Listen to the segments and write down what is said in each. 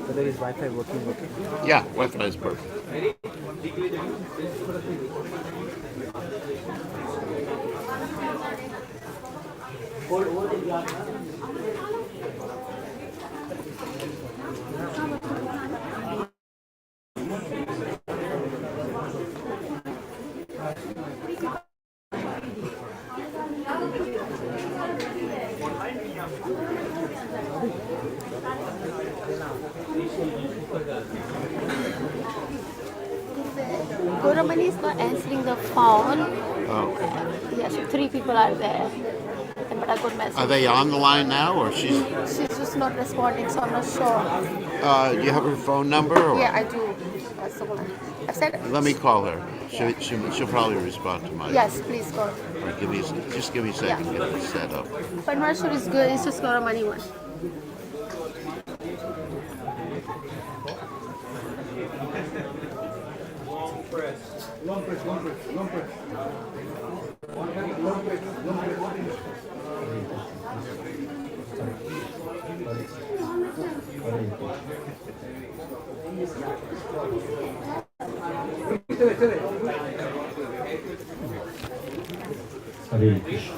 Whether is Wi-Fi working? Okay. Yeah, Wi-Fi is perfect. Goswami is not answering the phone. Oh. Yes, 3 people are there. But I got message. Are they on the line now, or she's? She's just not responding, so I'm not sure. Do you have her phone number? Or? Yeah, I do. That's the one. I've said. Let me call her. Yeah. She'll probably respond to my. Yes, please go. All right, give me a second to get it set up. But I'm not sure it's good. It's just Goswami one. Long press. Hare Krishna.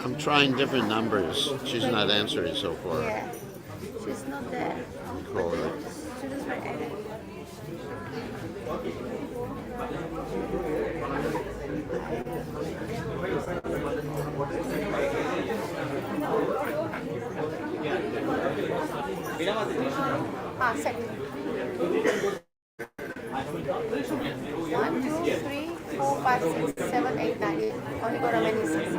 I'm trying different numbers. She's not answering so far. Yeah, she's not there. Call her. She just went edit. Second. 1, 2, 3, 4, 5, 6, 7, 8, 9. Only got a many 6.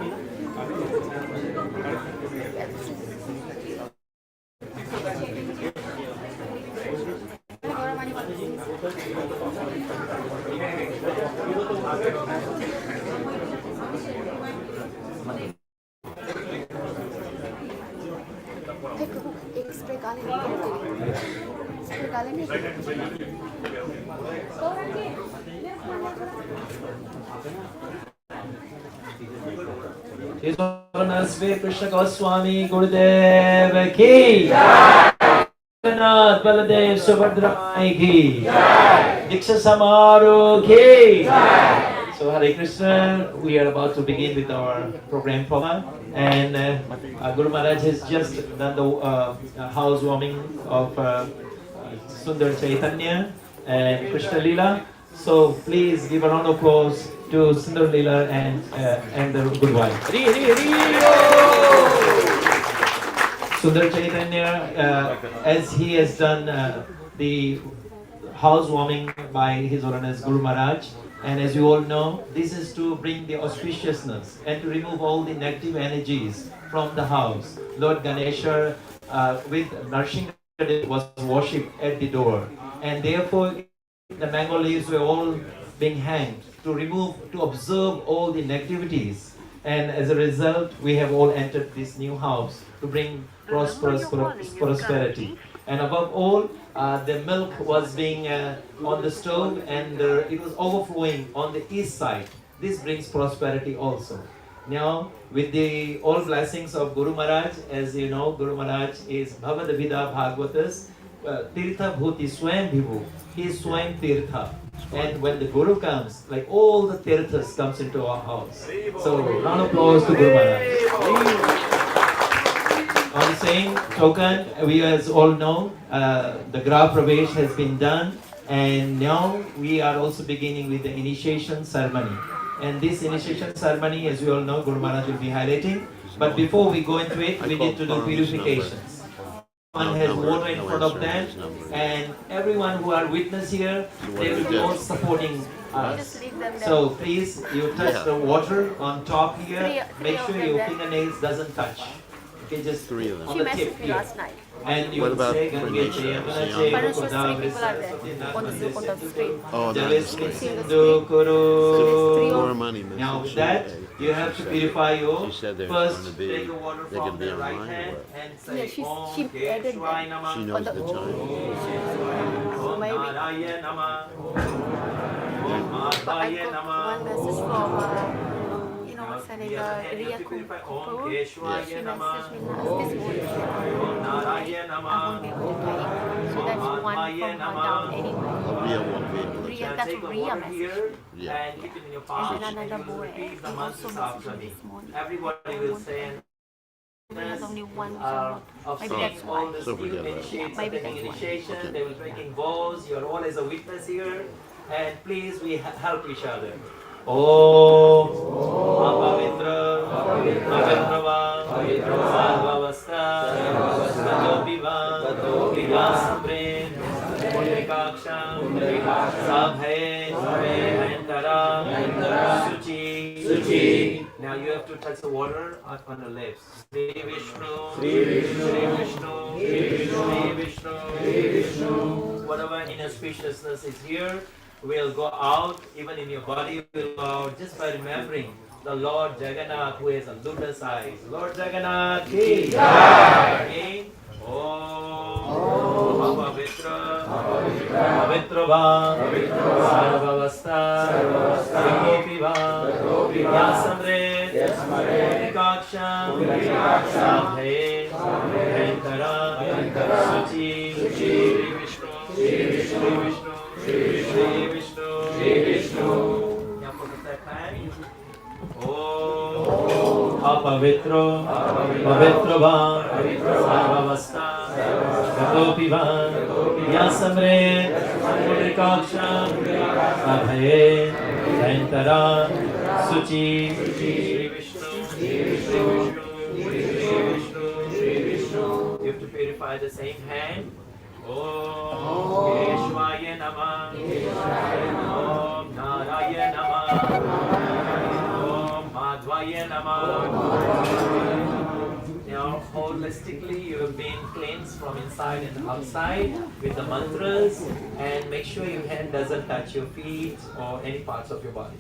His Holiness Bir Krishna Goswami Gurudev ki Jagannath Baladev Subhadra ki Diksha Samaroh ki. So Hare Krishna, we are about to begin with our program program, and Guru Maharaj has just done the housewarming of Sundar Chaitanya and Krishna Leela. So please give a round of applause to Sundar Leela and the good wife. Sundar Chaitanya, as he has done the housewarming by His Holiness Guru Maharaj, and as you all know, this is to bring the auspiciousness and to remove all the negative energies from the house. Lord Ganesha with Narsinga was worshipped at the door, and therefore the mango leaves were all being hanged to remove, to observe all the negativities, and as a result we have all entered this new house to bring prosperity. And above all, the milk was being on the stove, and it was overflowing on the east side. This brings prosperity also. Now, with the all blessings of Guru Maharaj, as you know, Guru Maharaj is Bhavad Vida Bhagavatas, Tirtha Bhuti Swayam Vibhu. He is Swayam Tirtha. And when the Guru comes, like all the Tirthas comes into our house. So, round of applause to Guru Maharaj. On the same token, we as all know, the Gra Pravesh has been done, and now we are also beginning with the initiation ceremony. And this initiation ceremony, as we all know, Guru Maharaj will be highlighting. But before we go into it, we need to do purifications. One has water in front of them, and everyone who are witness here, they will be all supporting us. So please, you touch the water on top here. Make sure your fingernails doesn't touch. Okay, just Three of them. on She the tip messaged me here. last night. And you What will about say, Pranisha? Parashas, 3 people are there on the screen. Oh, they're on the screen. Now with that, you have to purify your She said they're first going to be- take the water they're from gonna be the right online or hand what? and Yeah, say she Om added Keshwaya that. Namah. She knows the time. Om Maybe. Narayana Namah. Om But I Madhvaya got Namah. one message from, what's her name, The other hand, you Ria have to purify Om Kapoor. Keshwaya She Namah. messaged me this morning. Om Narayana I won't be able to take it. So that's one from her down anyway. Ria won't be able to Ria, take that's Take the Ria water message. here Yeah. and keep it in your And palm. then another You will boy, repeat the he also mantras after messaged me me. this morning. Everybody will say There's only one of maybe saying that's all why. this So new forget that. initiates, Maybe taking that's why. initiation, Okay. they will making vows, you're all as a witness here, and please we help each other. Om Apavitra Avitrava Sarvavasta Gajopiva Vigasambre Mudrikaksham Sabhe Antara Suchi. Now you have to touch the water on the lips. Sri Vishnu, Sri Vishnu, Sri Vishnu, Sri Vishnu, Sri Vishnu, Sri Vishnu. Whatever inauspiciousness is here will go out, even in your body will go out just by remembering the Lord Jagannath who has a lotus eyes. Lord Jagannath ki jai. Again. Om Apavitra Pavitra Va Sarvavasta Gajopi Va Yasamre Mudrikaksham Sabhe Antara Suchi Sri Vishnu Sri Vishnu Sri Vishnu Sri Vishnu. Now put that hand. Om Apavitro Pavitra Va Sarvavasta Gajopi Va Yasamre Mudrikaksham Sabhe Antara Suchi Sri Vishnu Sri Vishnu Sri Vishnu Sri Vishnu. You have to purify the same hand. Om Keshwaya Namah. Om Narayana Namah. Om Madhvaya Namah. Now, holistically, you have been cleansed from inside and outside with the mantras, and make sure your hand doesn't touch your feet or any parts of your body.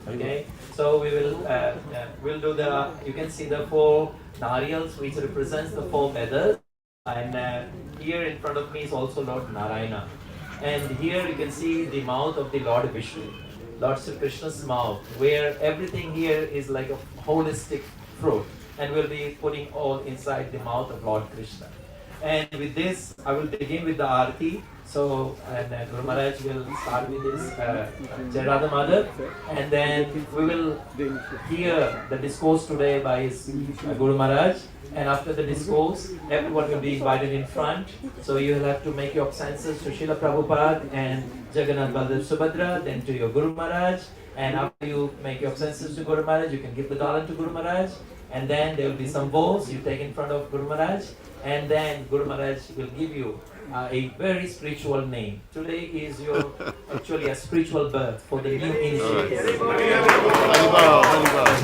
Okay, so we will we'll do the. You can see the 4 nariyals, which represents the 4 feathers, and here in front of me is also Lord Narayana, and here you can see the mouth of the Lord Vishnu, Lord Sri Krishna's mouth, where everything here is like a holistic fruit, and we'll be putting all inside the mouth of Lord Krishna. And with this, I will begin with the Aarti. So, and Guru Maharaj will start with this Jai Radha Madhav, and then we will hear the discourse today by his Guru Maharaj. And after the discourse, everyone will be invited in front. So you will have to make your obeisances to Srila Prabhupada and Jagannath Baldev Subhadra, then to your Guru Maharaj. And after you make your obeisances to Guru Maharaj, you can give the dalan to Guru Maharaj. And then there will be some vows you take in front of Guru Maharaj. And then Guru Maharaj will give you a very spiritual name. Today is your actually a spiritual birth for the new initiates.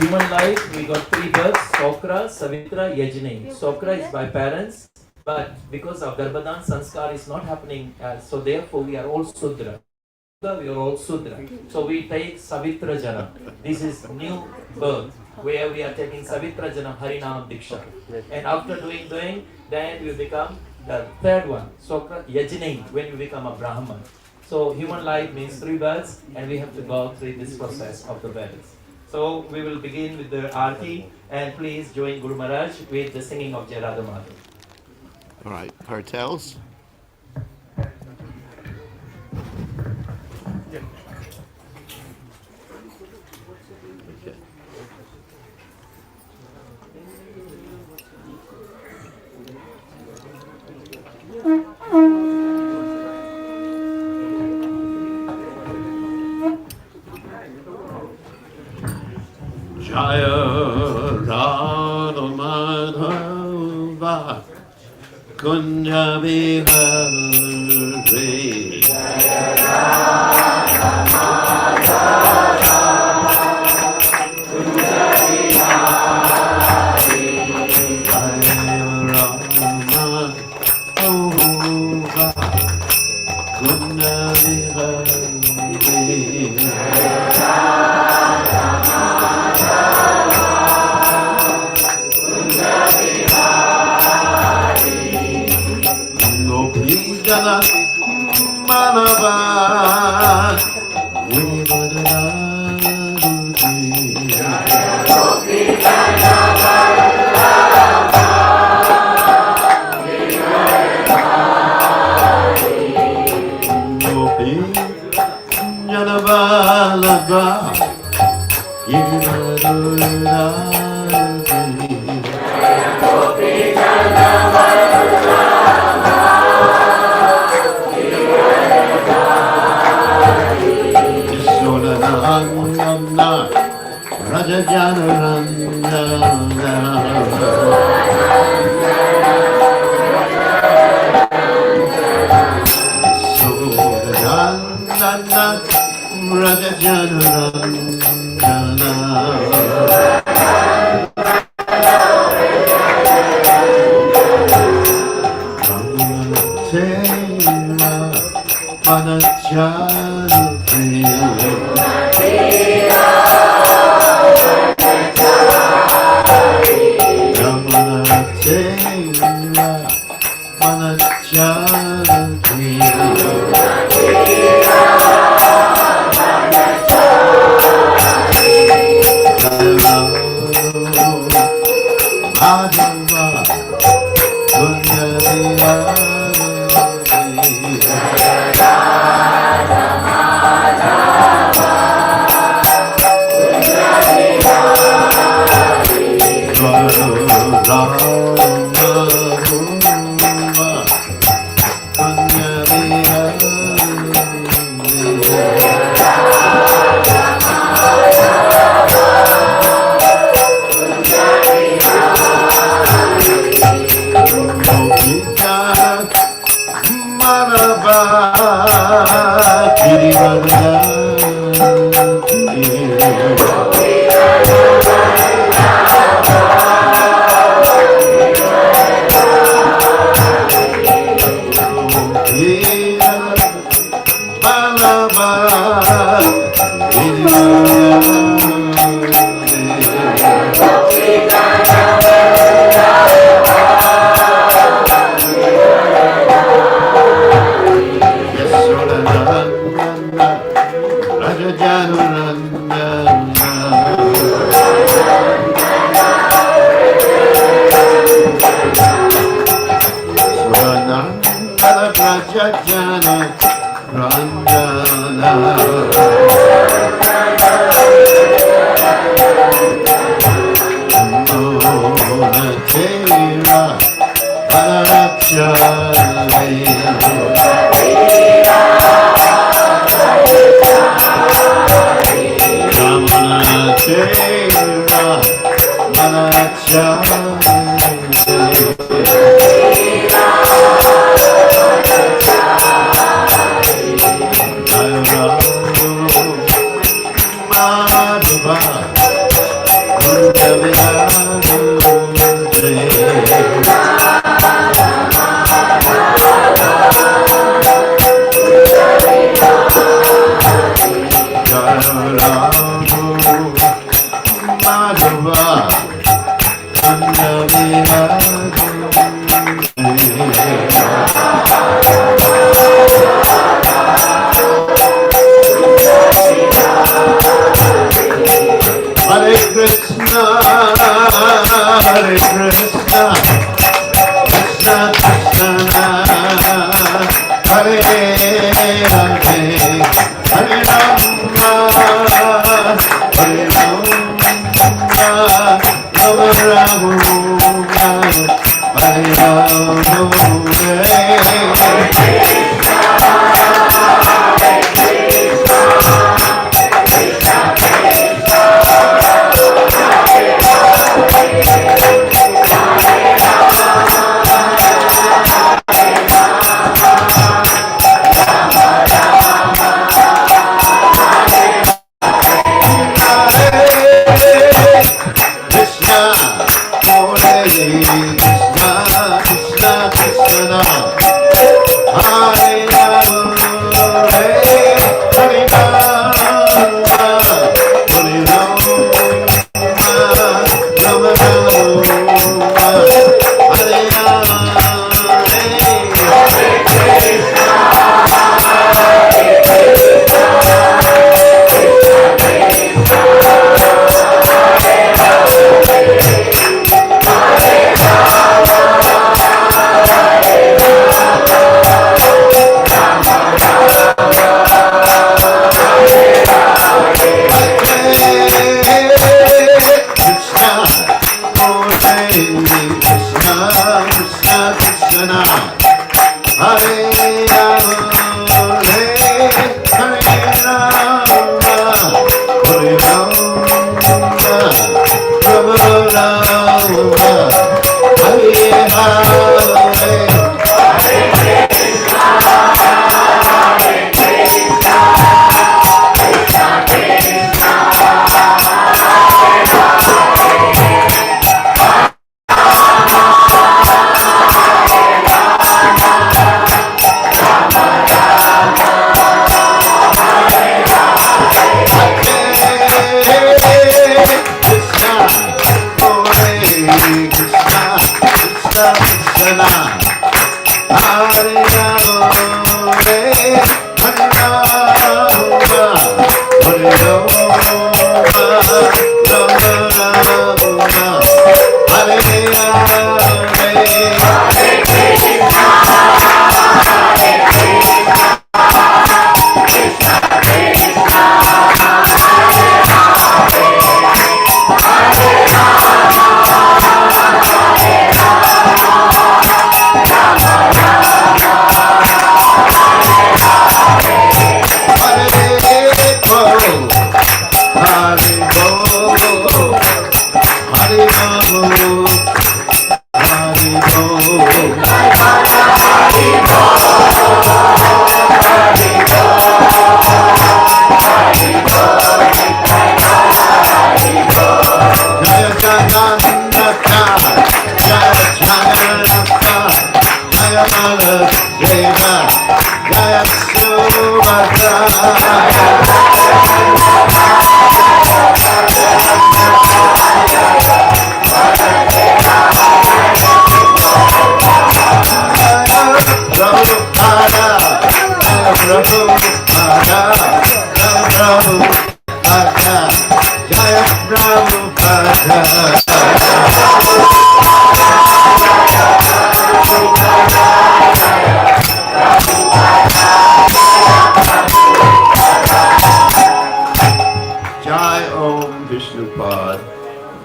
Human life, we got 3 births: Sokra, Savitra, Yajni. Sokra is by parents, but because of Garbhadan, Sanskar is not happening, so therefore we are all Sudra. We are all Sudra. So we take Savitra Janam. This is new birth, where we are taking Savitra Janam Harinam Diksha. And after doing, then we become the 3rd one, Sokra Yajni, when you become a Brahman. So human life means 3 births, and we have to go through this process of the births. So we will begin with the Aarti, and please join Guru Maharaj with the singing of Jai Radha Madhav. All right, cartels. Okay. Jaya Radha Madhava Kunja Vihari. Jana Manava Janavalava Raja Janaranda Sodananda Raja Janaranda Tera Panacharati Hare Krishna,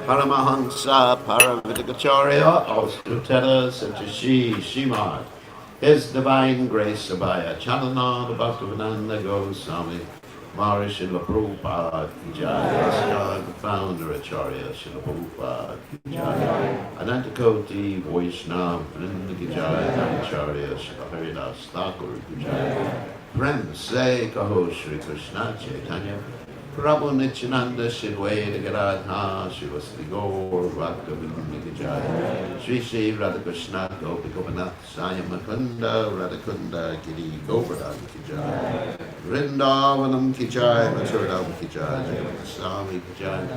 Paramahansa Paravidikacharya Austutera Satashi Shimad. His Divine Grace Abhaya Chalana the Bhaktivedanta Goswami Maharishi Srila Prabhupada Ki Jai. Ashtag Founder Acharya Srila Prabhupada Ki Jai. Anantakoti Vaishnava Vrinda Ki Jai. Acharya Srila Haridas Thakur Ki Jai. Prem Se Kaho Shri Krishna Chaitanya Prabhu Nityananda Shidwaita Garadha Shivasri Gaur Bhakta Vinda Jaya Shri Shri Radhakrishna Gopikopanath Sayamakunda Radhakunda Giri Govardhan Kijaya Vrindavanam Kijaya Mathuradam Kijaya Jayamasami Kijaya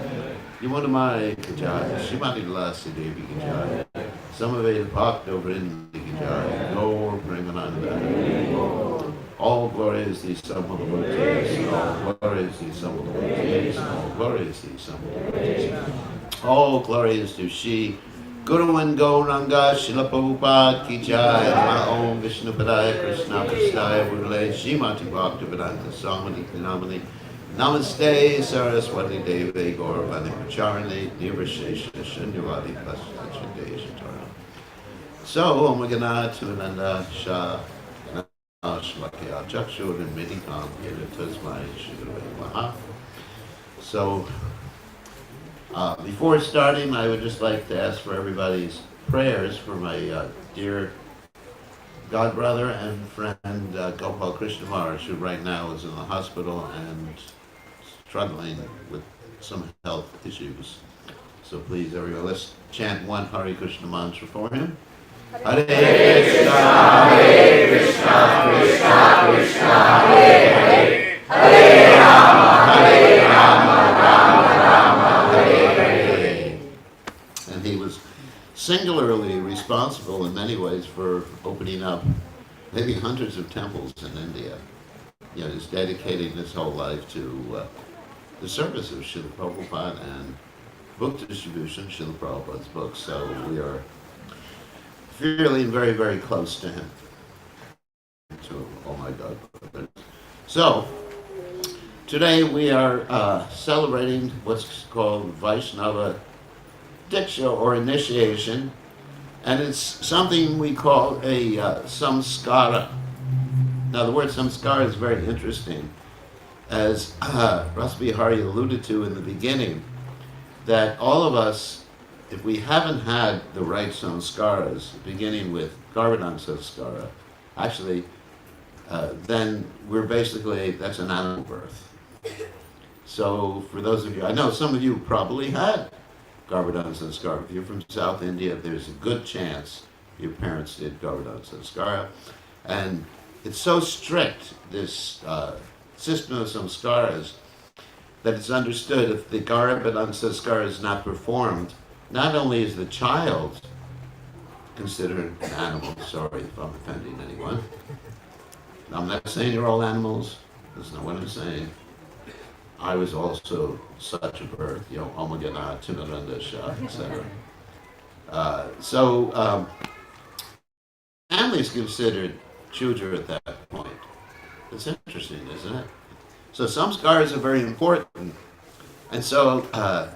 Yamunamai Kijaya Shrimati Lasi Devi Kijaya Samaveda Bhakta Vrinda Kijaya Gaur Premananda. All glory is the sum of the devotees. All glory is the sum of the devotees. All glory is the sum of the devotees. All glory is to Shri Guru and Gauranga Srila Prabhupada Ki Jai. Nama Om Vishnu Padaya Krishna Prasthaya Budale Shrimati Bhaktivedanta Swami Namani Namaste Saraswati Devi Gauravani Pacharani Nirvashesha Shunyavadi Pasachade Shatara. So, Omagana, Tunanda, Shah, Shlakya, Chakshu, and Medikam, Yedutazmai, Shiguru, Maha. So, before starting, I would just like to ask for everybody's prayers for my dear godbrother and friend Gopal Krishna Maharaj, who right now is in the hospital and struggling with some health issues. So please, everyone, let's chant one Hare Krishna mantra for him. Hare Krishna, Hare Krishna, Krishna Krishna, Hare Hare, Hare Rama, Rama, Hare Hare. And he was singularly responsible in many ways for opening up maybe hundreds of temples in India. You know, he's dedicating his whole life to the service of Srila Prabhupada and book distribution, Srila Prabhupada's books. So we are feeling very, very close to him. So, oh my God. So, today we are celebrating what's called Vaishnava Diksha or initiation, and it's something we call a samskara. Now, the word samskara is very interesting, as Rasbihari alluded to in the beginning, that all of us, if we haven't had the right samskaras, beginning with Garbhadan samskara, actually, then we're basically, that's an animal birth. So, for those of you, I know some of you probably had Garbhadan sanskara. If you're from South India, there's a good chance your parents did Garbhadan sanskara. And it's so strict, this system of samskaras, that it's understood if the Garbhadan sanskara is not performed, not only is the child considered an animal, sorry if I'm offending anyone. I'm not saying you're all animals, that's not what I'm saying. I was also such a birth, you know, Omagana, Tunaranda, Shah, etc. So, family is considered Shudra at that point. It's interesting, isn't it? So samskaras are very important. And so,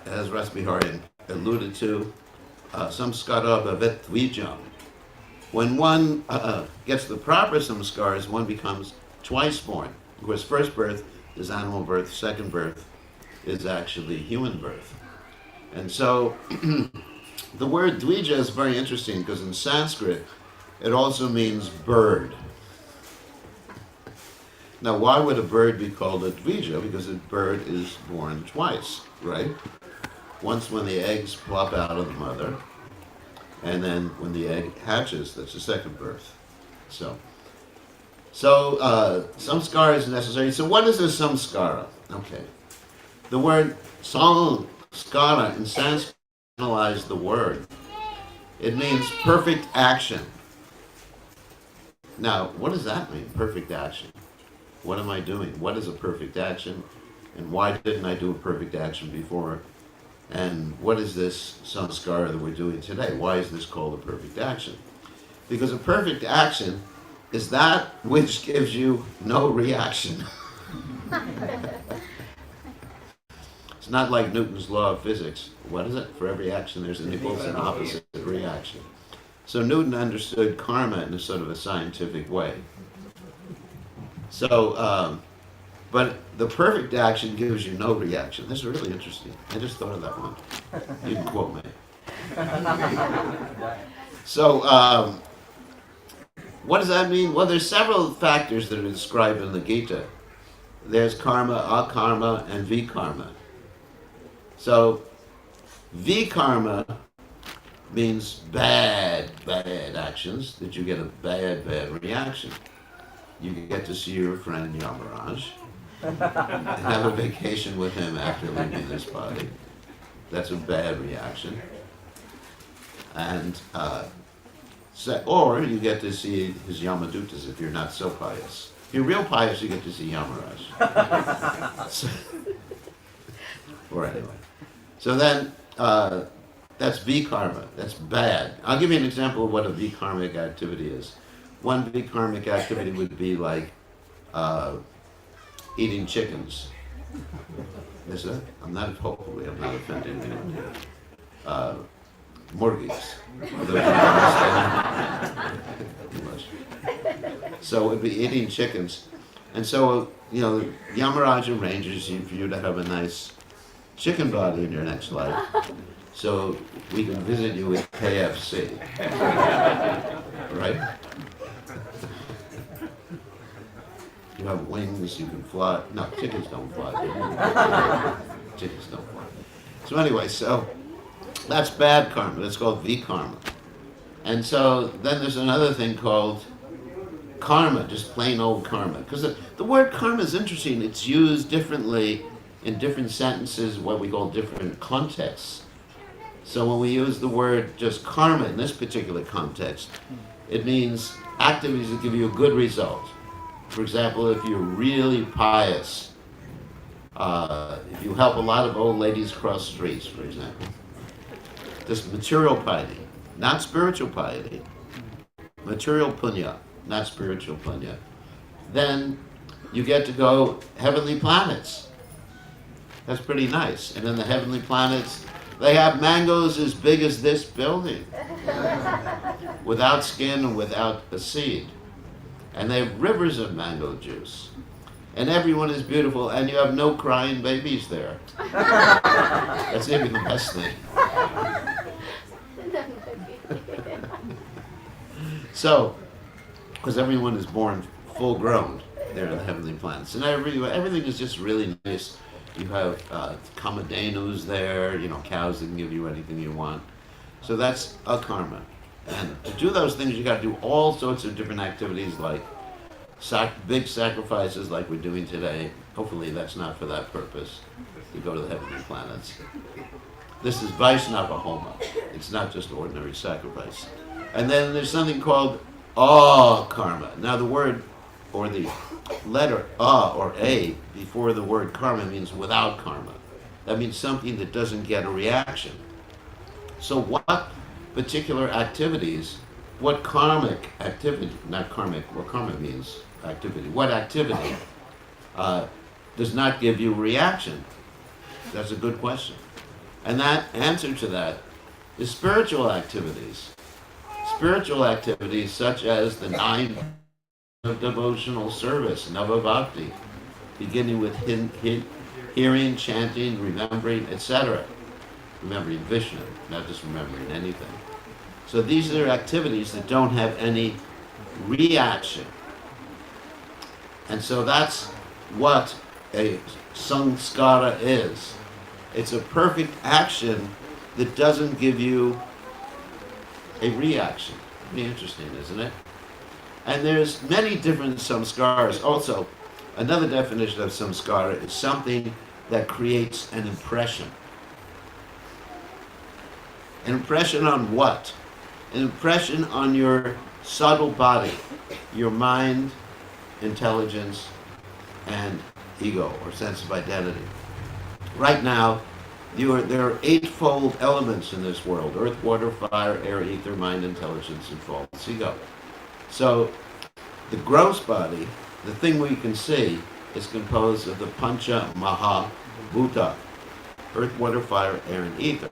as Rasbihari alluded to, samskara bhavet dvijam. When one gets the proper samskaras, one becomes twice born. Of course, first birth is animal birth, second birth is actually human birth. And so, the word dvija is very interesting because in Sanskrit, it also means bird. Now, why would a bird be called a dvija? Because a bird is born twice, right? Once when the eggs plop out of the mother, and then when the egg hatches, that's the second birth. So samskara is necessary. So what is a samskara? Okay. The word samskara in Sanskrit, analyze the word. It means perfect action. Now, what does that mean, perfect action? What am I doing? What is a perfect action? And why didn't I do a perfect action before? And what is this samskara that we're doing today? Why is this called a perfect action? Because a perfect action is that which gives you no reaction. It's not like Newton's law of physics. What is it? For every action there's an equal and opposite reaction. So Newton understood karma in a sort of a scientific way. So, but the perfect action gives you no reaction. This is really interesting. I just thought of that one. You can quote me. So, what does that mean? Well, there's several factors that are described in the Gita. There's karma, akarma, and vikarma. So, vikarma means bad actions, that you get a bad reaction. You get to see your friend Yamaraj and have a vacation with him after leaving this body. That's a bad reaction. And or you get to see his Yamadutas if you're not so pious. If you're real pious, you get to see Yamaraj. Or anyway. So then, that's vikarma. That's bad. I'll give you an example of what a vikarmic activity is. One vikarmic activity would be like eating chickens. I'm not offending anyone here. Murgis. For those who understand English. So we'd be eating chickens. And so, Yamaraja arranges for you to have a nice chicken body in your next life. So we can visit you with KFC. Right? You have wings, you can fly. No, chickens don't fly. Chickens don't fly. So anyway, that's bad karma. That's called vikarma. And so then there's another thing called karma, just plain old karma. Because the word karma is interesting. It's used differently in different sentences, what we call different contexts. So when we use the word just karma in this particular context, it means activities that give you a good result. For example, if you're really pious, if you help a lot of old ladies cross streets, for example, just material piety, not spiritual piety, material punya, not spiritual punya, then you get to go heavenly planets. That's pretty nice. And then the heavenly planets, they have mangoes as big as this building, without skin and without a seed. And they have rivers of mango juice. And everyone is beautiful, and you have no crying babies there. That's maybe the best thing. So, because everyone is born full grown there in the heavenly planets. And everything is just really nice. You have kamadhenus there, cows that can give you anything you want. So that's a karma. And to do those things, you got to do all sorts of different activities, like big sacrifices like we're doing today. Hopefully that's not for that purpose, to go to the heavenly planets. This is Vaishnava Homa. It's not just ordinary sacrifice. And then there's something called karma. Now the word, or the letter or a before the word karma means without karma. That means something that doesn't get a reaction. So what particular activities, what karmic activity, not karmic, what karma means activity, what activity does not give you a reaction? That's a good question. And that answer to that is spiritual activities. Spiritual activities such as the 9 of devotional service, Navabhakti, beginning with hearing, chanting, remembering, etc. Remembering Vishnu, not just remembering anything. So these are activities that don't have any reaction. And so that's what a sanskara is. It's a perfect action that doesn't give you a reaction. Pretty interesting, isn't it? And there's many different samskaras. Also, another definition of samskara is something that creates an impression. An impression on what? An impression on your subtle body, your mind, intelligence, and ego, or sense of identity. Right now, there are 8-fold elements in this world: earth, water, fire, air, ether, mind, intelligence, and false ego. So the gross body, the thing we can see, is composed of the Pancha Maha Bhuta: earth, water, fire, air, and ether.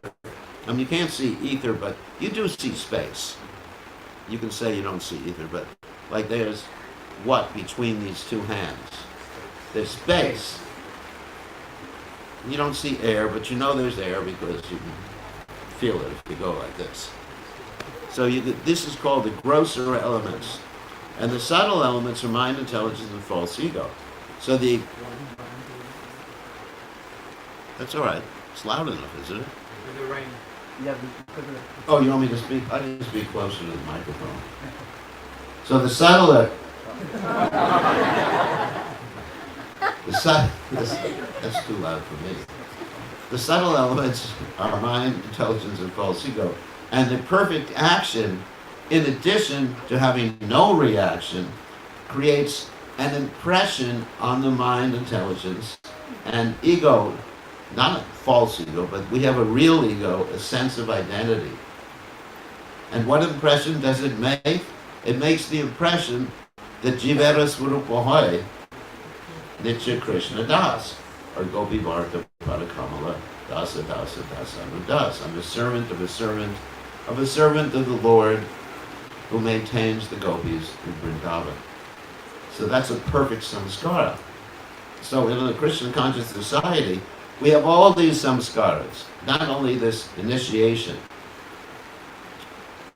I mean, you can't see ether, but you do see space. You can say you don't see ether, but like there's what between these two hands? There's space. You don't see air, but you know there's air because you can feel it if you go like this. So this is called the grosser elements. And the subtle elements are mind, intelligence, and false ego. So that's all right. It's loud enough, isn't it? The rain. Yeah, Oh, you want me to speak? I need to speak closer to the microphone. So the subtle... that's too loud for me. The subtle elements are mind, intelligence, and false ego. And the perfect action, in addition to having no reaction, creates an impression on the mind, intelligence, and ego. Not a false ego, but we have a real ego, a sense of identity. And what impression does it make? It makes the impression that Jivera Swarupa Hoy, Nitya Krishna Das, or Gopi Bharata Parakamala Dasa Dasa Dasa Anu Das. I'm a servant of a servant, of a servant of the Lord who maintains the gopis in Vrindavan. So that's a perfect samskara. So in a Krishna conscious society, we have all these samskaras, not only this initiation.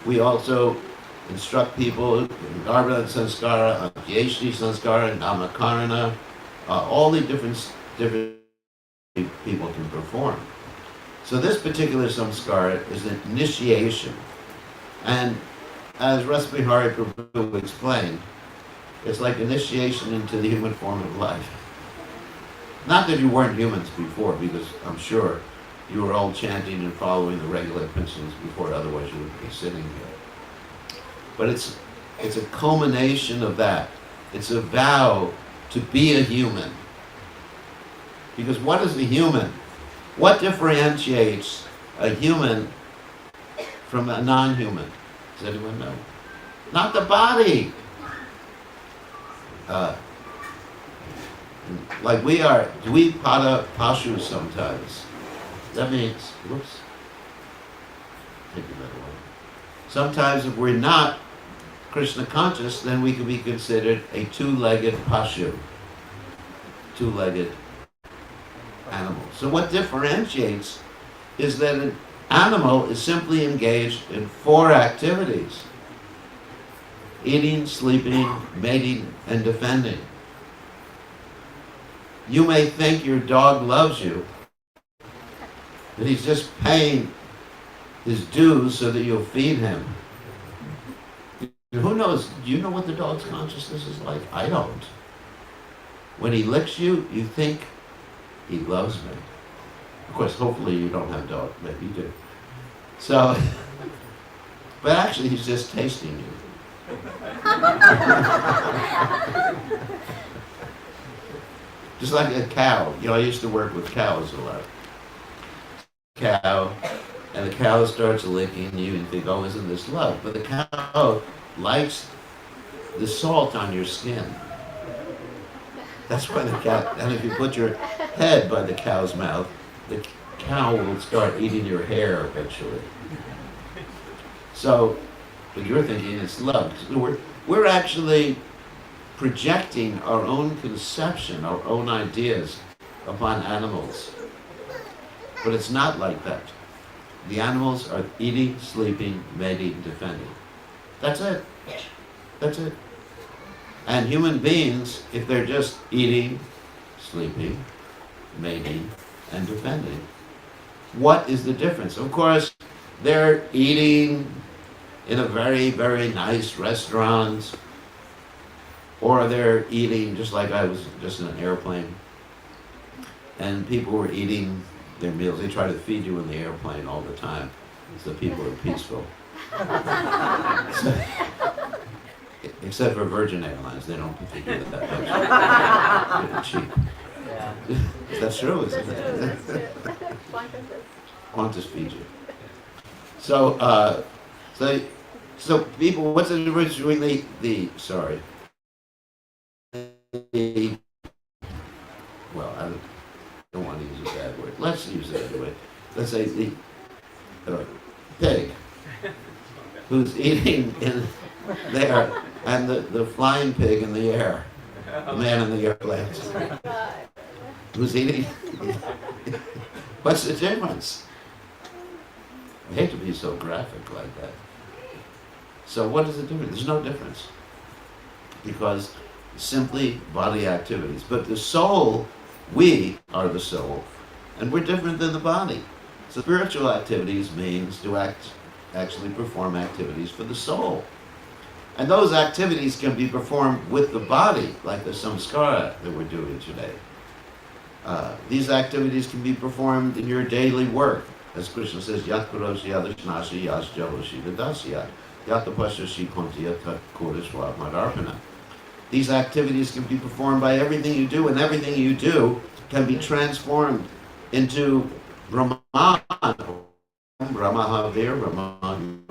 We also instruct people in Garbha Sanskara, Yeshni Sanskara, Namakarana, all the different people can perform. So this particular samskara is an initiation. And as Rasbihari Prabhu explained, it's like initiation into the human form of life. Not that you weren't humans before, because I'm sure you were all chanting and following the regular principles before, otherwise you wouldn't be sitting here. But it's a culmination of that. It's a vow to be a human. Because what is a human? What differentiates a human from a non-human? Does anyone know? Not the body. Like we are dvipada pashu sometimes. That means, whoops, take that away. Sometimes if we're not Krishna conscious, then we can be considered a two-legged pashu, two-legged animal. So what differentiates is that an animal is simply engaged in 4 activities: eating, sleeping, mating, and defending. You may think your dog loves you, that he's just paying his dues so that you'll feed him. Who knows? Do you know what the dog's consciousness is like? I don't. When he licks you, you think he loves me. Of course, hopefully you don't have a dog. Maybe you do. So, but actually he's just tasting you. Just like a cow. You know, I used to work with cows a lot. Cow, and the cow starts licking you and you think, oh, isn't this love? But the cow likes the salt on your skin. That's why the cow, and if you put your head by the cow's mouth, the cow will start eating your hair eventually. So, but you're thinking it's love. We're actually projecting our own conception, our own ideas upon animals. But it's not like that. The animals are eating, sleeping, mating, defending. That's it. That's it. And human beings, if they're just eating, sleeping, mating, and defending, what is the difference? Of course, they're eating in a very, very nice restaurant, or they're eating just like I was just in an airplane, and people were eating their meals. They try to feed you in the airplane all the time, so people are peaceful. Except for Virgin Airlines, they don't particularly that much. They're cheap. Yeah. That's true, isn't it? Qantas feeds you. So people, what's the difference between well, I don't want to use a bad word. Let's use it anyway. Let's say the pig who's eating in there, and the flying pig in the air, the man in the airplane. Who's eating? What's the difference? I hate to be so graphic like that. So what is the difference? There's no difference. Because simply bodily activities. But the soul, we are the soul, and we're different than the body. So spiritual activities means to actually perform activities for the soul. And those activities can be performed with the body, like the samskara that we're doing today. These activities can be performed in your daily work. As Krishna says, Yat karosi yadashnasi yas javoshi vidasya Yat tapasyashi kontiya tat kodishwa madarpana. These activities can be performed by everything you do, and everything you do can be transformed into Brahman. Brahmahavir, Brahman.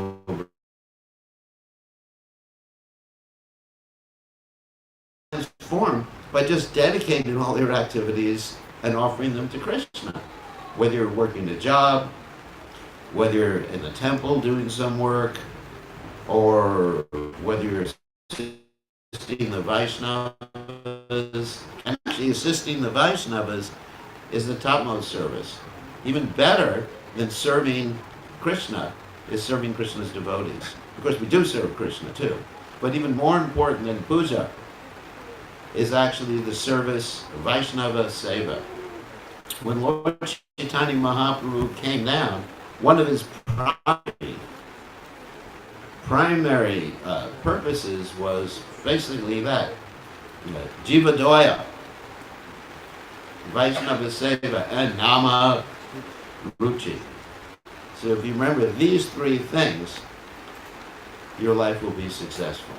Transformed by just dedicating all your activities and offering them to Krishna. Whether you're working a job, whether you're in a temple doing some work, or whether you're assisting the Vaishnavas. And actually assisting the Vaishnavas is the topmost service. Even better than serving Krishna is serving Krishna's devotees. Of course, we do serve Krishna too. But even more important than puja is actually the service of Vaishnava Seva. When Lord Chaitanya Mahaprabhu came down, one of his primary purposes was basically that. Jiva Doya, Vaishnava Seva, and Nama Ruchi. So if you remember these three things, your life will be successful.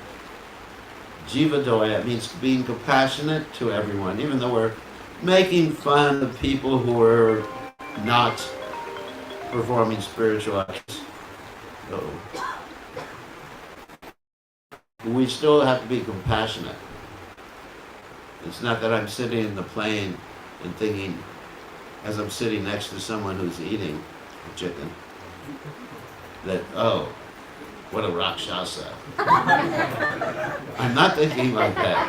Jiva Doya means being compassionate to everyone, even though we're making fun of people who are not performing spiritual acts. So, we still have to be compassionate. It's not that I'm sitting in the plane and thinking, as I'm sitting next to someone who's eating chicken, that, oh, what a Rakshasa. I'm not thinking like that.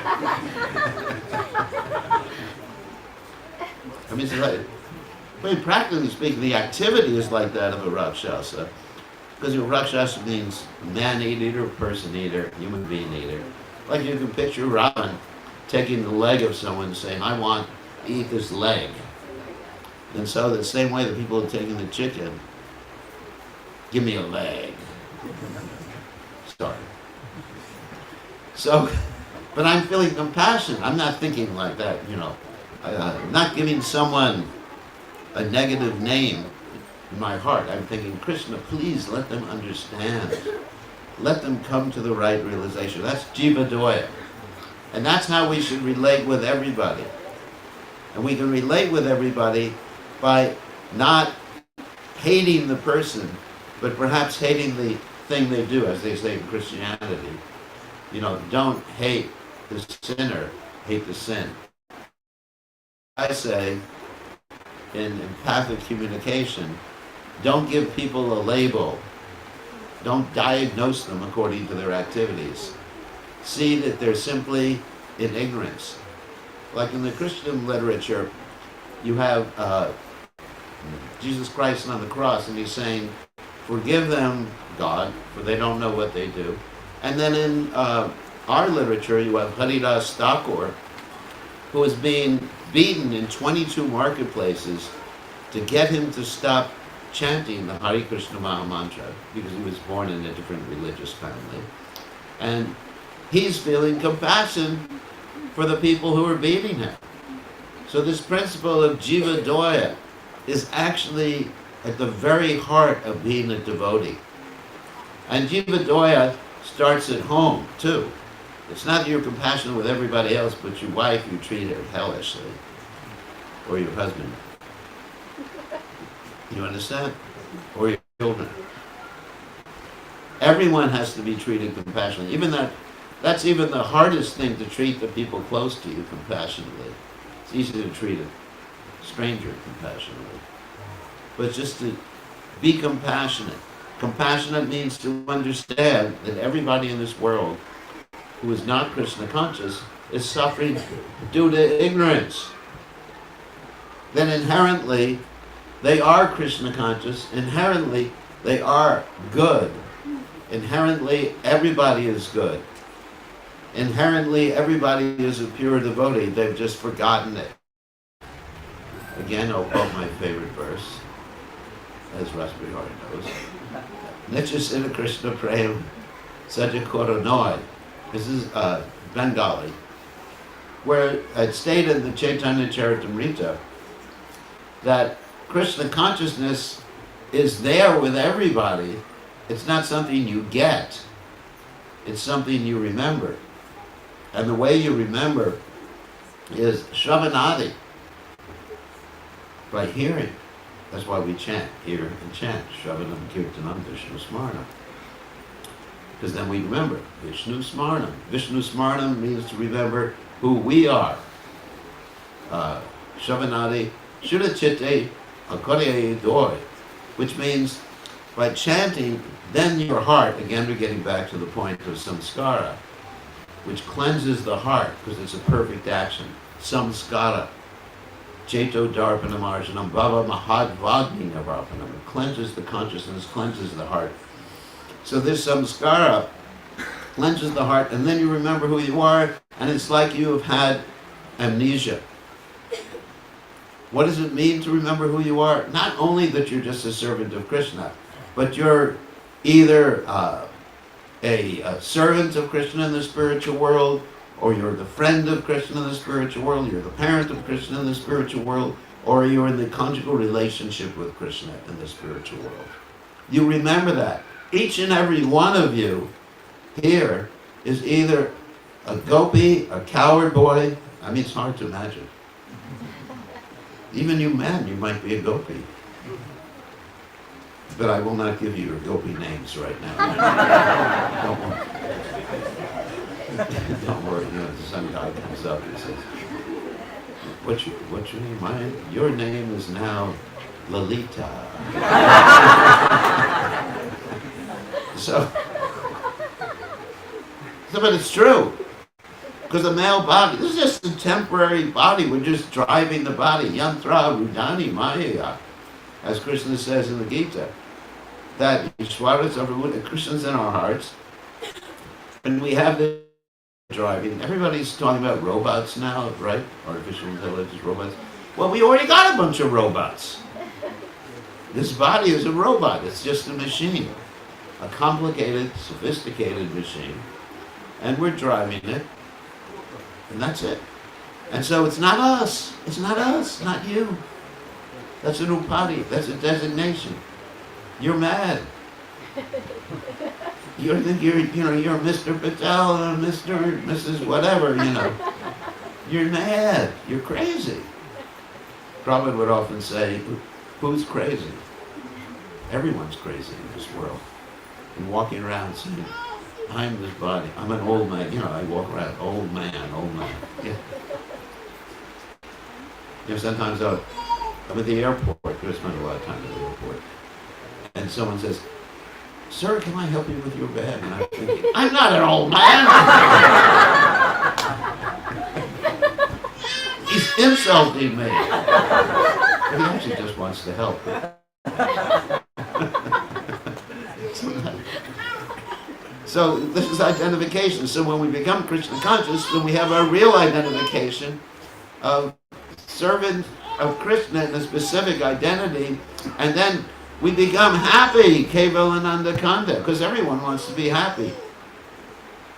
I mean, it's like, practically speaking, the activity is like that of a Rakshasa. Because a Rakshasa means man-eater, person-eater, human being-eater. Like you can picture Ravan taking the leg of someone and saying, I want to eat this leg. And so the same way the people are taking the chicken, give me a leg. Start. So, but I'm feeling compassion. I'm not thinking like that, I'm not giving someone a negative name in my heart. I'm thinking, Krishna, please let them understand. Let them come to the right realization. That's Jiva Doya. And that's how we should relate with everybody. And we can relate with everybody by not hating the person, but perhaps hating the thing they do, as they say in Christianity. Don't hate the sinner, hate the sin. I say, in empathic communication, don't give people a label. Don't diagnose them according to their activities. See that they're simply in ignorance. Like in the Christian literature, you have Jesus Christ on the cross, and he's saying, forgive them, God, for they don't know what they do. And then in our literature, you have Haridas Thakur, who is being beaten in 22 marketplaces to get him to stop chanting the Hare Krishna Maha Mantra, because he was born in a different religious family. And he's feeling compassion for the people who are beating him. So this principle of Jiva Doya is actually at the very heart of being a devotee. And Jiva Doya starts at home, too. It's not that you're compassionate with everybody else, but your wife, you treat her hellishly. Or your husband. You understand? Or your children. Everyone has to be treated compassionately. That's even the hardest thing, to treat the people close to you compassionately. It's easy to treat a stranger compassionately. But just to be compassionate. Compassionate means to understand that everybody in this world who is not Krishna conscious is suffering due to ignorance. Then inherently, they are Krishna conscious. Inherently, they are good. Inherently, everybody is good. Inherently, everybody is a pure devotee. They've just forgotten it. Again, I'll quote my favorite verse, as Raspberry Heart knows. Nityasita Krishna Prem Saja Koronoi. This is Bengali, where it stated in the Chaitanya Charitamrita that Krishna consciousness is there with everybody. It's not something you get. It's something you remember. And the way you remember is Shravanadi, by hearing. That's why we chant, hear and chant. Shravanam Kirtanam Vishnu Smarnam. Because then we remember Vishnu Smarnam. Vishnu Smarnam means to remember who we are. Shravanadi Shudachitte Akarya Doi, which means By chanting, then your heart, again we're getting back to the point of samskara, which cleanses the heart, because it's a perfect action. Samskara. Jeto darpanam arjanam bhava mahadvagni navarpanam. It cleanses the consciousness, cleanses the heart. So this samskara cleanses the heart, and then you remember who you are, and it's like you have had amnesia. What does it mean to remember who you are? Not only that you're just a servant of Krishna, but you're either a servant of Krishna in the spiritual world, or you're the friend of Krishna in the spiritual world, you're the parent of Krishna in the spiritual world, or you're in the conjugal relationship with Krishna in the spiritual world. You remember that. Each and every one of you here is either a gopi, a coward boy. I mean, it's hard to imagine. Even you men, you might be a gopi. But I will not give you your gopi names right now. Don't worry, some guy comes up and says, what's your name? Your name is now Lalita. But it's true. Because the male body, this is just a temporary body. We're just driving the body. Yantra Rudani Maya, as Krishna says in the Gita. That Ishwaras of Krishna's in our hearts. And we have this driving. Everybody's talking about robots now, right? Artificial intelligence, robots. Well, we already got a bunch of robots. This body is a robot. It's just a machine. A complicated, sophisticated machine. And we're driving it. And that's it. And so it's not us. It's not us, not you. That's an upadi. That's a designation. You're mad. You're Mr. Patel or Mrs. whatever, You're mad. You're crazy. Prabhupada would often say, who's crazy? Everyone's crazy in this world. And walking around saying, I'm this body. I'm an old man. I walk around, old man. Yeah. Sometimes I'm at the airport. I spend a lot of time at the airport. And someone says, sir, can I help you with your bag? And I'm thinking, I'm not an old man. He's insulting me. But he actually just wants to help. So this is identification. So when we become Krishna conscious, then we have our real identification of servant of Krishna in a specific identity, and then we become happy, Kevalananda Kanda, because everyone wants to be happy.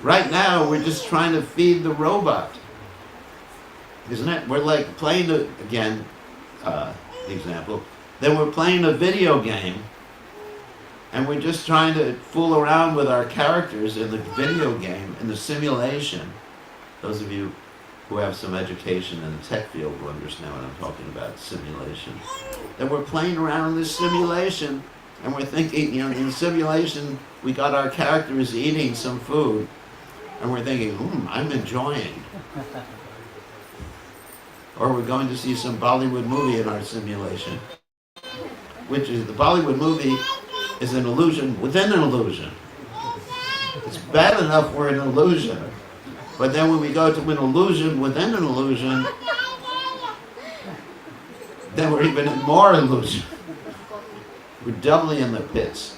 Right now, we're just trying to feed the robot. Isn't it? We're like playing, the example, then we're playing a video game, and we're just trying to fool around with our characters in the video game, in the simulation. Those of you who have some education in the tech field will understand what I'm talking about, simulation. That we're playing around in this simulation, and we're thinking, in the simulation, we got our characters eating some food, and we're thinking, I'm enjoying. Or we're going to see some Bollywood movie in our simulation, which is, the Bollywood movie is an illusion within an illusion. It's bad enough we're an illusion. But then when we go to an illusion within an illusion, then we're even in more illusion. We're doubly in the pits.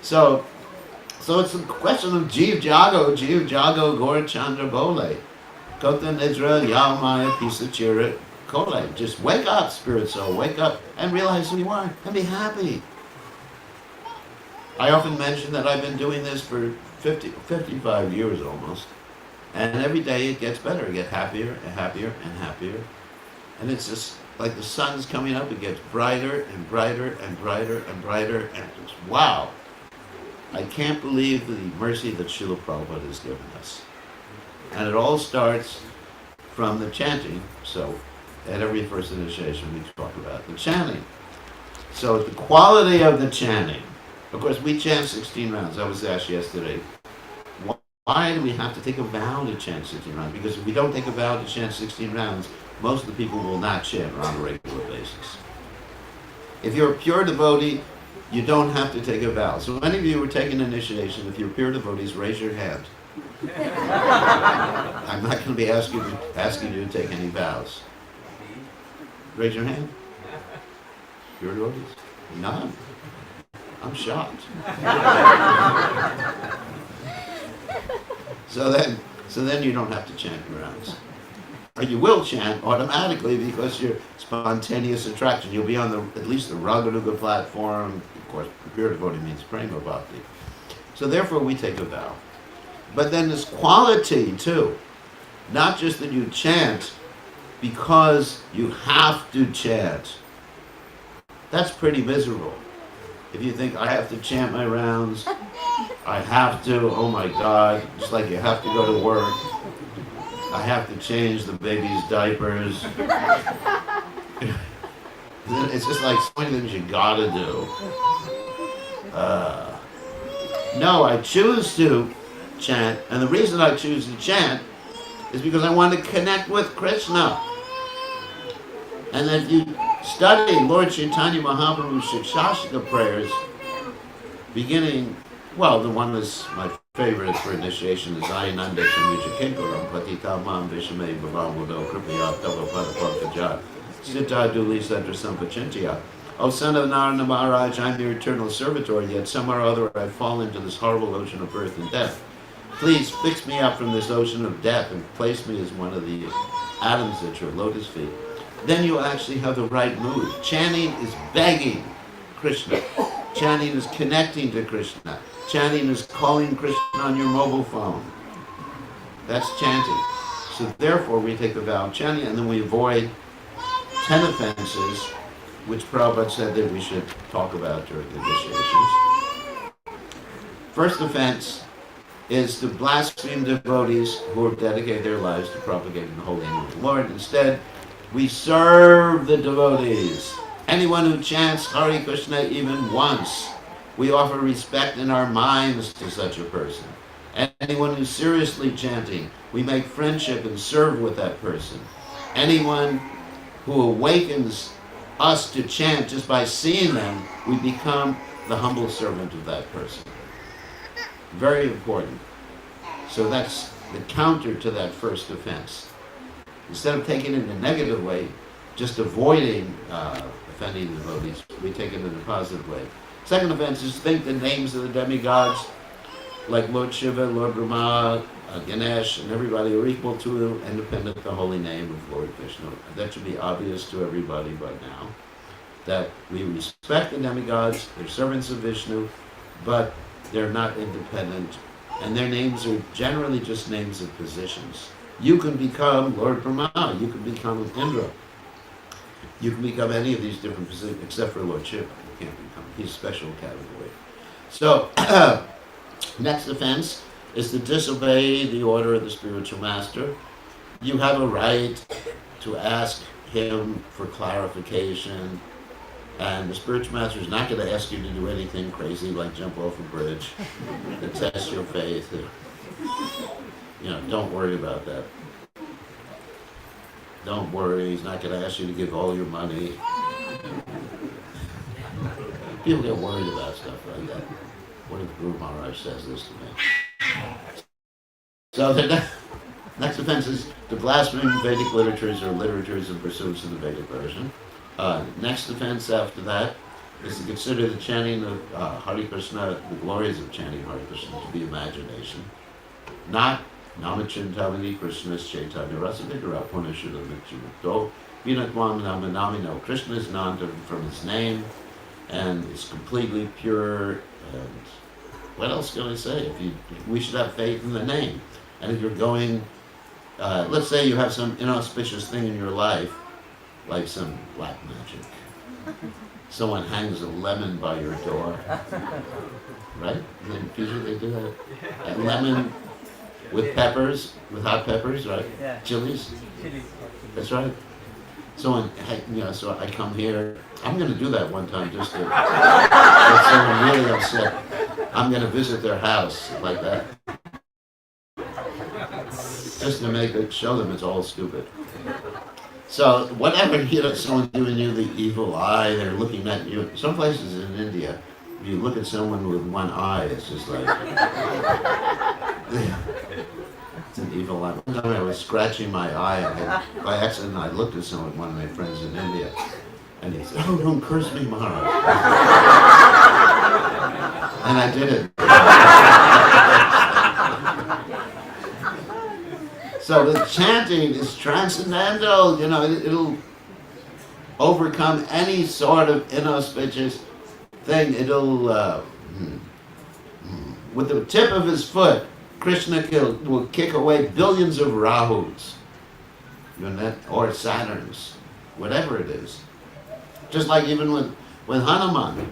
So it's a question of Jeev Jago, Gaur Chandra Bole. Kota Nidra, Yamaya, Pisachira, Kole. Just wake up, spirit soul, wake up and realize who you are and be happy. I often mention that I've been doing this for 55 years almost. And every day it gets better. I get happier and happier and happier. And it's just like the sun's coming up, it gets brighter and brighter and brighter and brighter. And it's, wow. I can't believe the mercy that Srila Prabhupada has given us. And it all starts from the chanting. So at every first initiation we talk about the chanting. So the quality of the chanting. Of course, we chant 16 rounds. I was asked yesterday, why do we have to take a vow to chant 16 rounds? Because if we don't take a vow to chant 16 rounds, most of the people will not chant on a regular basis. If you're a pure devotee, You don't have to take a vow. So any of you who are taking initiation, if you're pure devotees, raise your hand. I'm not going to be asking you to take any vows. Raise your hand. Pure devotees? None. I'm shocked. So then you don't have to chant your rounds. Or you will chant automatically because you're spontaneous attraction. You'll be on at least the Raganuga platform. Of course, pure devotee means prema bhakti. So therefore we take a vow. But then there's quality too. Not just that you chant because you have to chant. That's pretty miserable. If you think, I have to chant my rounds, I have to, oh my God, just like you have to go to work, I have to change the baby's diapers. It's just like so many things you gotta do. No, I choose to chant, and the reason I choose to chant is because I want to connect with Krishna. And if you study Lord Chaitanya Mahaprabhu's Shikshashika prayers, beginning, well, the one that's my favorite for initiation is Ayananda Shamija Kinkaram Patitamam Vishame Bhavamudo Kripaya Tava Pada Pankajat Sita Duli Sadra Sampachintya. O son of Narayana Maharaj, I'm your eternal servitor, yet somehow or other I've fallen into this horrible ocean of birth and death. Please fix me up from this ocean of death and place me as one of the atoms at your lotus feet. Then you'll actually have the right mood. Chanting is begging Krishna. Chanting is connecting to Krishna. Chanting is calling Krishna on your mobile phone. That's chanting. So therefore we take the vow of chanting, and then we avoid 10 offenses, which Prabhupada said that we should talk about during the initiations. First offense is to blaspheme devotees who have dedicated their lives to propagating the holy name of the Lord. Instead, we serve the devotees. Anyone who chants Hare Krishna even once, we offer respect in our minds to such a person. Anyone who's seriously chanting, we make friendship and serve with that person. Anyone who awakens us to chant just by seeing them, we become the humble servant of that person. Very important. So that's the counter to that first offense. Instead of taking it in a negative way, just avoiding offending the devotees, we take it in a positive way. Second offense is think the names of the demigods, like Lord Shiva, Lord Brahma, Ganesh, and everybody are equal to and independent of the holy name of Lord Vishnu. That should be obvious to everybody by now, that we respect the demigods, they're servants of Vishnu, but they're not independent, and their names are generally just names of positions. You can become Lord Brahma, you can become Indra, you can become any of these different positions, except for Lord Shiva. You can't become, he's a special category. So, next offense is to disobey the order of the spiritual master. You have a right to ask him for clarification, and the spiritual master is not going to ask you to do anything crazy like jump off a bridge to test your faith. Don't worry about that. Don't worry, he's not going to ask you to give all your money. People get worried about stuff like that. What if Guru Maharaj says this to me? So the next offense is to blaspheme Vedic literatures or literatures in pursuance of the Vedic version. Next offense after that is to consider the chanting of Hare Krishna, the glories of chanting Hare Krishna, to be imagination. Not Namachintamani Krishna's Chaitanya Rasavidara Punashura Michimukto Vinatwam Namanamino. Krishna is known from his name, and it's completely pure. And what else can I say? We should have faith in the name. And if you're going, let's say you have some inauspicious thing in your life, like some black magic. Someone hangs a lemon by your door, right? Usually they do that. A lemon with peppers, with hot peppers, right? Yeah. Chilies. That's right. Someone, so I come here. I'm going to do that one time just to get someone really upset. I'm going to visit their house like that, just to show them it's all stupid. So whatever, someone's giving you the evil eye, they're looking at you. Some places in India, if you look at someone with one eye, it's just like, it's an evil eye. One time I was scratching my eye, and by accident I looked at someone, one of my friends in India, and he said, "Oh, don't curse me, Maharaj." And I did it. So the chanting is transcendental, it'll overcome any sort of inauspicious thing. It'll, with the tip of his foot, Krishna will kick away billions of Rahus, or Saturns, whatever it is. Just like even with Hanuman,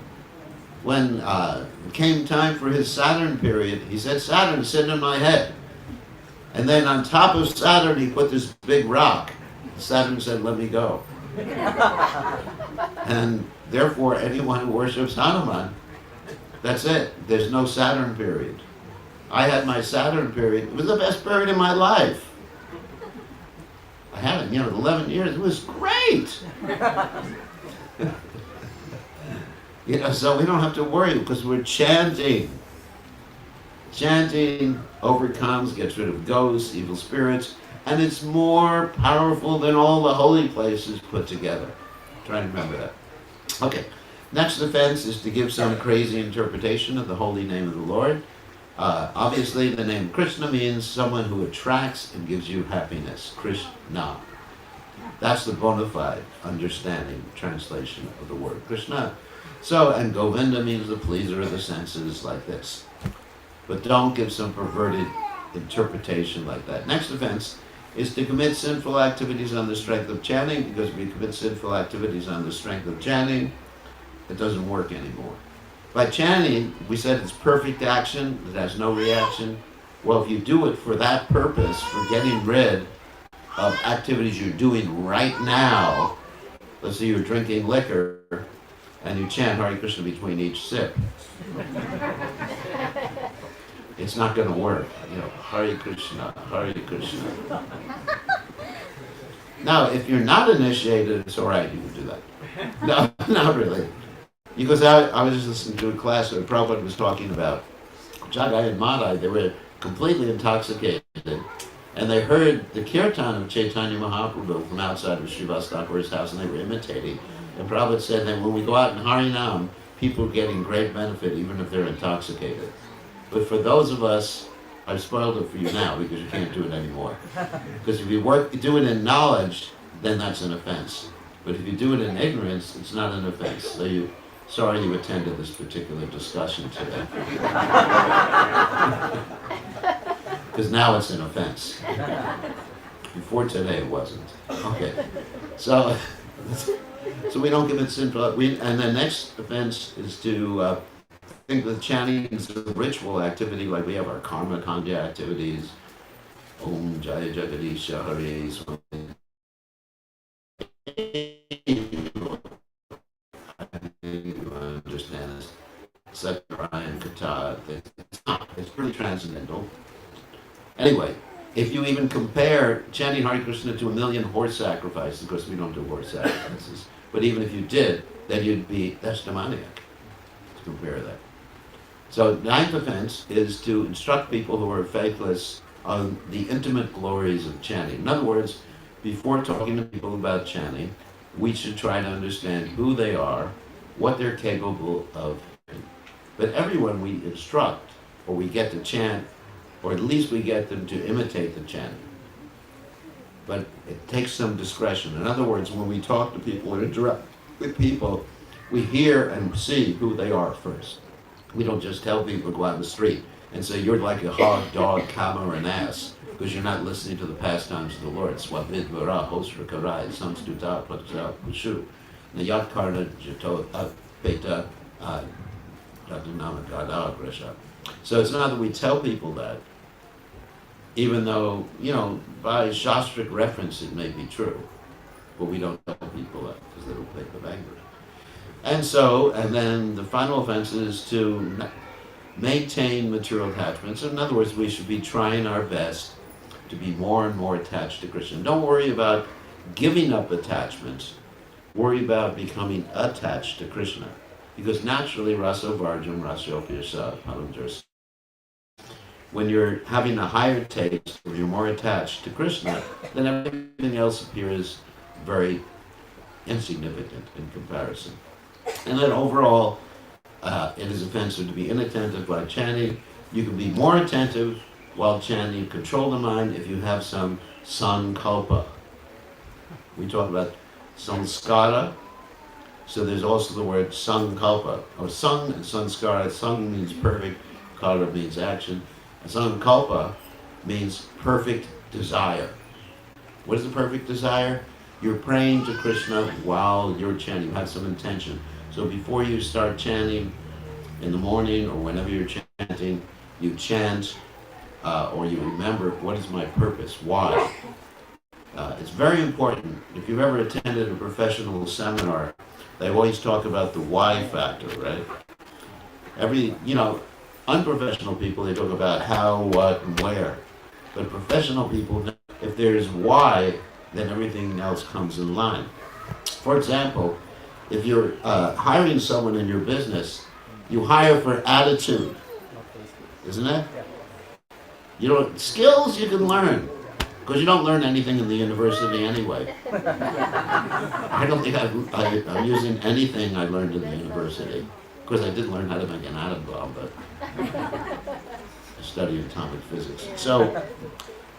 when it came time for his Saturn period, he said, "Saturn, sit in my head." And then on top of Saturn, he put this big rock. Saturn said, "Let me go." And therefore, anyone who worships Hanuman, that's it. There's no Saturn period. I had my Saturn period. It was the best period in my life. I had it, 11 years. It was great. So we don't have to worry because we're chanting. Chanting overcomes, gets rid of ghosts, evil spirits, and it's more powerful than all the holy places put together. Try and remember that. Okay, next offense is to give some crazy interpretation of the holy name of the Lord. Obviously, the name Krishna means someone who attracts and gives you happiness. Krishna. That's the bona fide understanding, translation of the word Krishna. So, and Govinda means the pleaser of the senses, like this. But don't give some perverted interpretation like that. Next offense is to commit sinful activities on the strength of chanting, because if we commit sinful activities on the strength of chanting, it doesn't work anymore. By chanting, we said it's perfect action, it has no reaction. Well, if you do it for that purpose, for getting rid of activities you're doing right now, let's say you're drinking liquor, and you chant Hare Krishna between each sip. It's not going to work. Hare Krishna, Hare Krishna. Now, if you're not initiated, it's all right, you can do that. No, not really. Because I was just listening to a class where Prabhupada was talking about Jagai and Madai. They were completely intoxicated, and they heard the kirtan of Chaitanya Mahaprabhu from outside of Srivastakur's house, and they were imitating. And Prabhupada said that when we go out in Harinam, people are getting great benefit even if they're intoxicated. But for those of us, I've spoiled it for you now because you can't do it anymore. Because if you do it in knowledge, then that's an offense. But if you do it in ignorance, it's not an offense. So sorry you attended this particular discussion today. Because now it's an offense. Before today it wasn't. Okay. So we don't give it sinful. And the next offense is to think that chanting is a ritual activity, like we have our karma kanja activities. Om Jaya Jagadisha Hare Swami. You understand this? Satyarayan Kata. It's pretty transcendental. Anyway, if you even compare chanting Hare Krishna to 1,000,000 horse sacrifices, of course we don't do horse sacrifices, but even if you did, then that's demoniac. To compare that. So, ninth offense is to instruct people who are faithless on the intimate glories of chanting. In other words, before talking to people about chanting, we should try to understand who they are, what they're capable of. But everyone we instruct, or we get to chant, or at least we get them to imitate the chanting. But it takes some discretion. In other words, when we talk to people or interact with people, we hear and see who they are first. We don't just tell people to go out in the street and say you're like a hog, dog, cow, or an ass, because you're not listening to the pastimes of the Lord. Swavid vara hosra karai samstuta prakta pushu nayat karna jato beta radunama gresha. So it's not that we tell people that, even though, by shastric reference it may be true, but we don't tell people that because they will make them angry. And then the final offense is to maintain material attachments. In other words, we should be trying our best to be more and more attached to Krishna. Don't worry about giving up attachment, worry about becoming attached to Krishna. Because naturally, raso varjam rasopyasa paramjars. When you're having a higher taste, or you're more attached to Krishna, then everything else appears very insignificant in comparison. And then overall, it is offensive to be inattentive while chanting. You can be more attentive while chanting, control the mind if you have some sankalpa. We talk about samskara, so there's also the word sankalpa, or sang and sanskara. Sang means perfect, kara means action. Sankalpa means perfect desire. What is the perfect desire? You're praying to Krishna while you're chanting. You have some intention. So before you start chanting in the morning or whenever you're chanting, you chant or you remember, what is my purpose? Why? It's very important. If you've ever attended a professional seminar, they always talk about the why factor, right? Unprofessional people, they talk about how, what, and where. But professional people, if there's why, then everything else comes in line. For example, if you're hiring someone in your business, you hire for attitude, isn't it? Skills you can learn, because you don't learn anything in the university anyway. I don't think I'm using anything I learned in the university. Of course, I did learn how to make an atom bomb, but I studied atomic physics.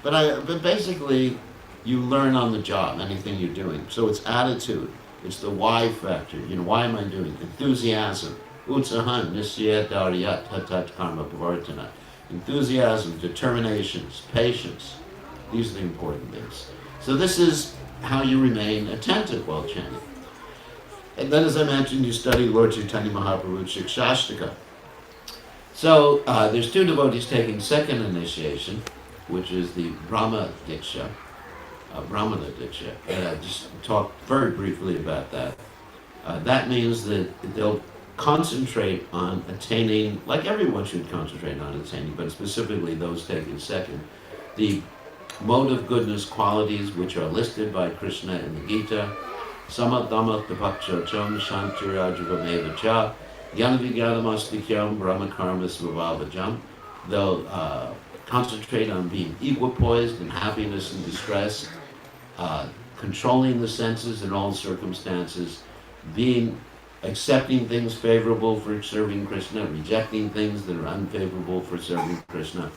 But basically, you learn on the job, anything you're doing. So it's attitude. It's the why factor. Why am I doing? Enthusiasm. Utsahan, nisyat daryat, hatat karma pavartana. Enthusiasm, determination, patience. These are the important things. So this is how you remain attentive while chanting. And then, as I mentioned, you study Lord Chaitanya Mahaprabhu's Shikshashtaka. So there's two devotees taking second initiation, which is the Brahmana Diksha. And I just talked very briefly about that. That means that they'll concentrate on attaining, like everyone should concentrate on attaining, but specifically those taking second, the mode of goodness qualities which are listed by Krishna in the Gita. Samat damat tapakshacham shantirajavameva cha yanavijnanamastikhyam brahmakarma svabhavajam. They'll concentrate on being equipoised in happiness and distress, controlling the senses in all circumstances, accepting things favorable for serving Krishna, rejecting things that are unfavorable for serving Krishna,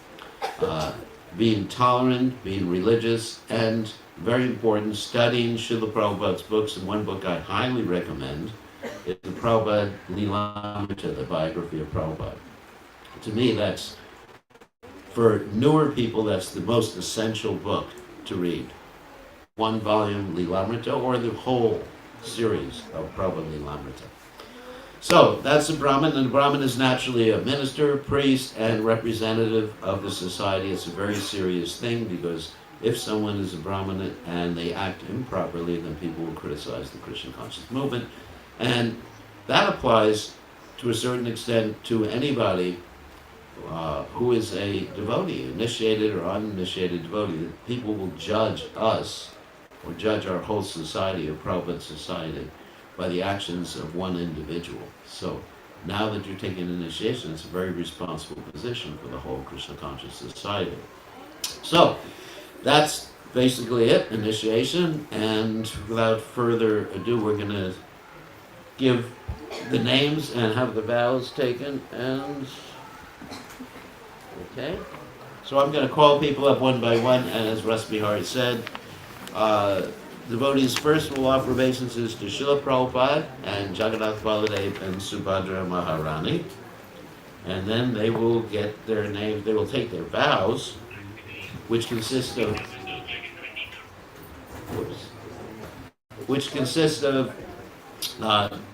being tolerant, being religious, and very important, studying Srila Prabhupada's books. And one book I highly recommend is the Prabhupada Leelamrita, the biography of Prabhupada. To me, for newer people, that's the most essential book to read. One volume Leelamrita or the whole series of Prabhupada Leelamrita. So that's a Brahmin, and the Brahmin is naturally a minister, priest, and representative of the society. It's a very serious thing, because if someone is a Brahmin and they act improperly, then people will criticize the Krishna conscious movement. And that applies to a certain extent to anybody who is a devotee, initiated or uninitiated devotee. People will judge us, or judge our whole society, or Prabhupada society, by the actions of one individual. So now that you're taking initiation, it's a very responsible position for the whole Krishna conscious society. So that's basically it, initiation. And without further ado, we're going to give the names and have the vows taken. And okay, so I'm going to call people up one by one, and as Ras Bihari said, devotees first will offer obeisances to Srila Prabhupada and Jagannath Baladev and Subhadra Maharani, and then they will get their names. They will take their vows, which consist of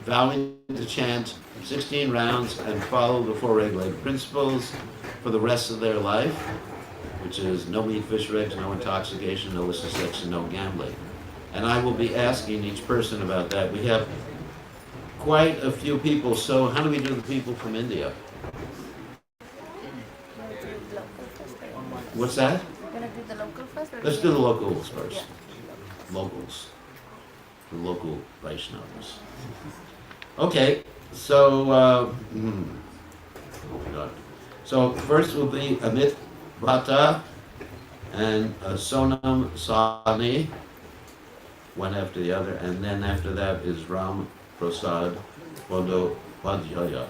vowing to chant 16 rounds and follow the four regulated principles for the rest of their life, which is no meat, fish, or eggs, no intoxication, no illicit sex, and no gambling. And I will be asking each person about that. We have quite a few people, so how do we do the people from India? What's that? You're going to do the local first? Let's do the locals first. locals, the local Vaishnavas. Okay, so oh my God. So first will be Amit Bhatta and Sonam Sani, one after the other, and then after that is Ram Prasad Bandyopadhyaya.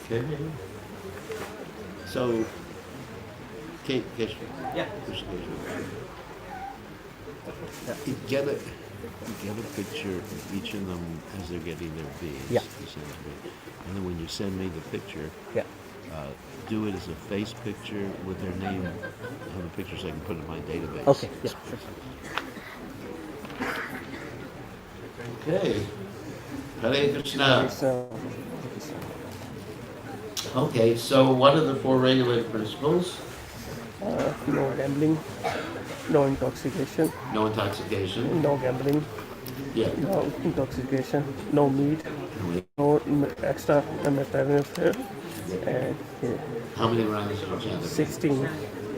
Okay. So, Yeah. Get a picture of each of them as they're getting their beads. Yeah. You send it to me. And then when you send me the picture, Yeah. do it as a face picture with their name on the picture so I can put it in my database. Okay. Yeah. Okay. Hare Krishna. So, Okay, so what are the four regulative principles? no gambling, no intoxication, No intoxication. no gambling, Yeah. no intoxication, no meat, no extra material affair, and How many rounds of chanting? 16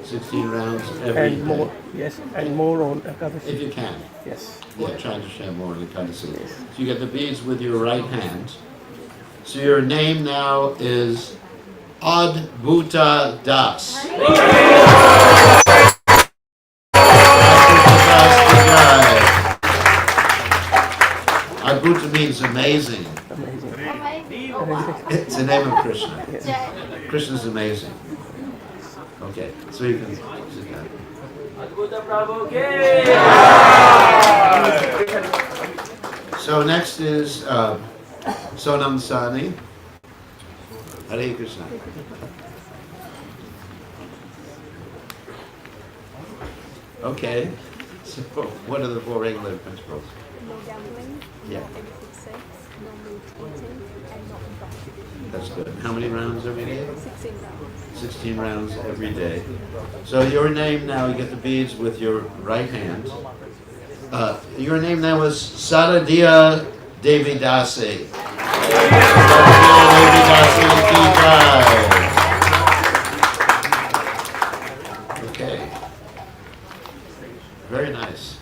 16 rounds every and more. day. Yes, and more on If Ekadashi. you can. Yes. Yeah, try to share more in the kind of So you get the beads with your right hand. So your name now is Adbhuta Das. Adbhuta means amazing. Amazing. It's the name of Krishna. Jai. Krishna's amazing. Okay, so you can sit down. So next is Sonam Sani. Hare Krishna. Okay, so what are the four regulative principles? No gambling, Yeah. no illicit sex, no meat eating, and no intoxication. That's good. How many rounds every day? 16 rounds. 16 rounds every day. So your name now, you get the beads with your right hand. Your name now is Saradia Devidasi. Okay. Very nice.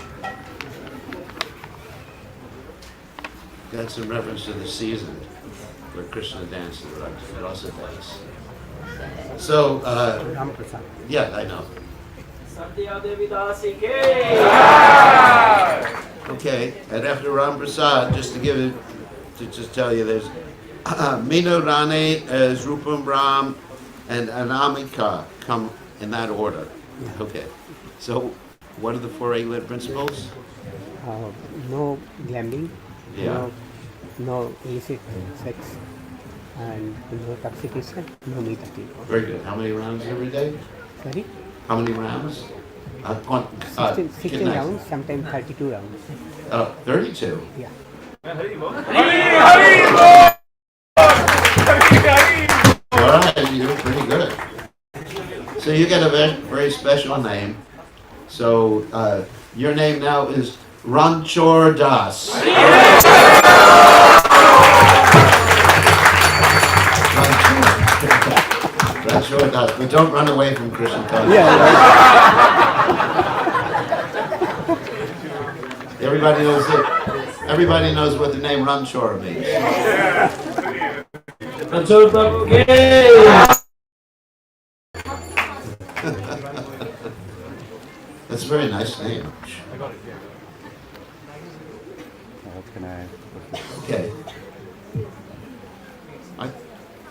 Got some reference to the season where Krishna danced at Rasa dance. So, yeah, I know. Okay, and after Ram Prasad, just to give it, to just tell you, there's Meena Rani as Rupam Ram and Anamika come in that order. Okay, so what are the four regulative principles? No gambling, Yeah. no illicit sex, and no intoxication, no meat eating. Very good. How many rounds every day? Sorry? How many rounds? 16 rounds, sometimes 32 rounds. 32. Yeah. All right, you're pretty good. So you get a very special name. So your name now is Ranchor Das. Ranchor Das, but don't run away from Krishna consciousness. Everybody knows it. Everybody knows what the name Ranchor means. That's a very nice name. Okay.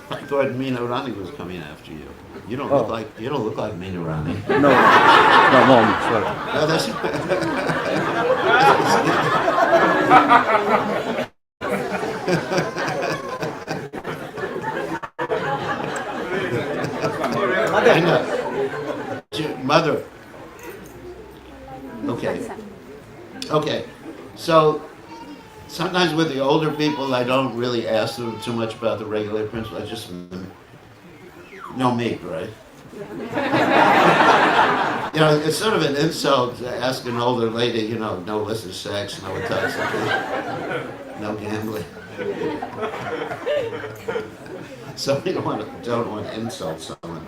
I thought Meena Rani was coming after you. You don't look like Meena Rani. No, mom, sorry. No, that's I know. Mother. Okay. Okay. So sometimes with the older people, I don't really ask them too much about the regulative principle. I just no meat, right? You know, it's sort of an insult to ask an older lady, you know, no illicit sex, no intoxication, no gambling. So we don't want to insult someone.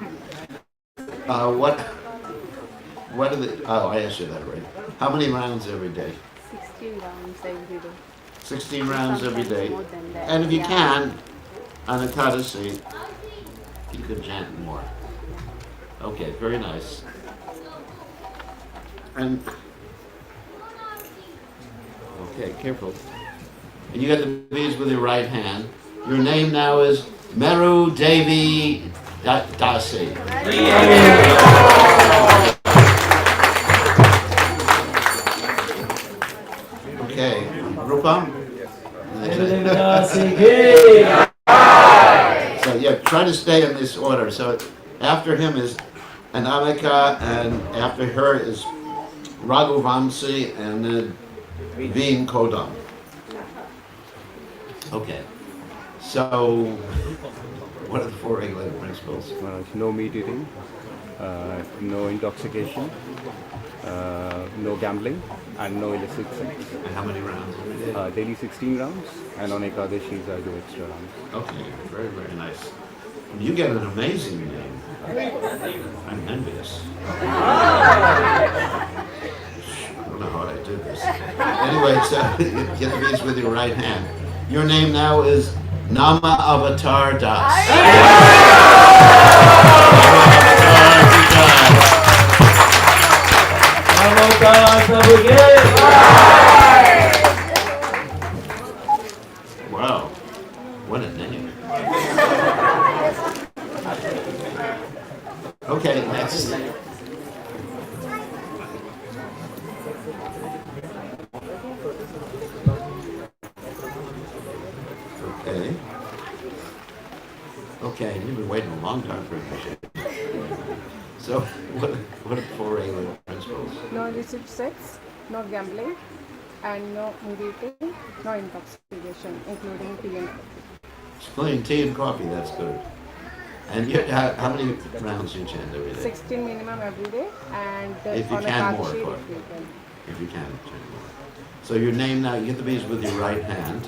What are the? Oh, I asked you that right. How many rounds every day? 16 rounds every day. 16 rounds every Sometimes day. more than that. And if you Yeah. can, on a Ekadasi, you could chant more. Okay, very nice. And okay, careful. And you got the beads with your right hand. Your name now is Meru Devi Dasi. Okay, Rupam. So yeah, try to stay in this order. So after him is Anamika, and after her is Raghuvamsi, and then Veen Kodam. Okay. So what are the four regulative principles? No meat eating, no intoxication, no gambling, and no illicit sex. And how many rounds every day? Daily 16 rounds, and on Ekadashis I do extra rounds. Okay, very, very nice. You get an amazing name. I'm envious. I don't know how I did this. Anyway, so get the beads with your right hand. Your name now is Nama Avatar Das. Wow, what a name. Okay, next. Okay. Okay, you've been waiting a long time for a shit. So, what are the four regulative principles? No illicit sex, no gambling, and no meat eating, no intoxication, including tea and coffee. Including tea and coffee, that's good. And you, how many rounds do you chant every day? 16 minimum every day, and If you on can, a more, card sheet of course. if you can. If you can, chant more. So your name now, you get the beads with your right hand.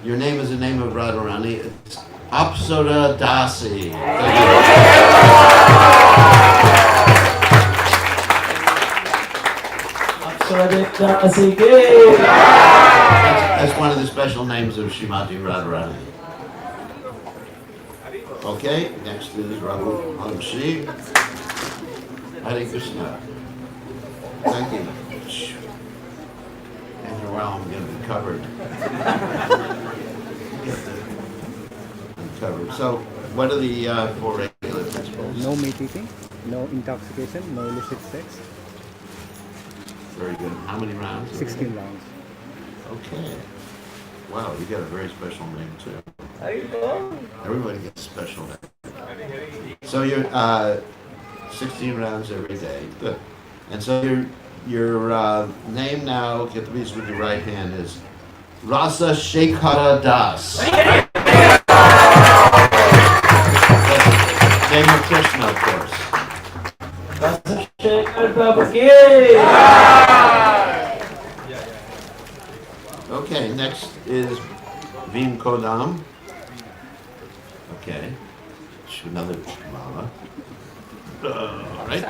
Your name is the name of Radharani. It's Apsara Dasi. That's one of the special names of Srimati Radharani. Okay, next is Raghu Hamsi. Hare Krishna. Thank you. After a while, I'm going to be covered. Covered. So, what are the four regular principles? No meat eating, no intoxication, no illicit sex. Very good. How many rounds? 16 rounds. Okay. Wow, you got a very special name too. Everybody gets a special name. So you're 16 rounds every day. Good. And so your name now, get the beads with your right hand, is Rasa Shekhara Das. That's the name of Krishna, of course. Okay, next is Veen Kodam. Okay, another mala. Right.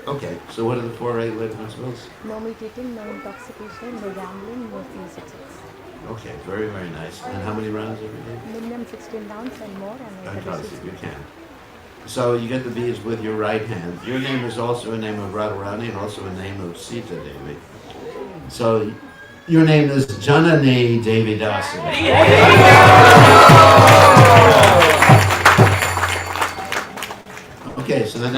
Okay, so what are the four regulative principles? No meat eating, no intoxication, no gambling, no illicit sex. Okay, very, very nice. And how many rounds every day? Minimum 16 rounds and more on Fantastic, Ekadashis. you can. So you get the beads with your right hand. Your name is also a name of Radharani and also a name of Sita Devi. So your name is Janani Devi Dasi. Okay, so the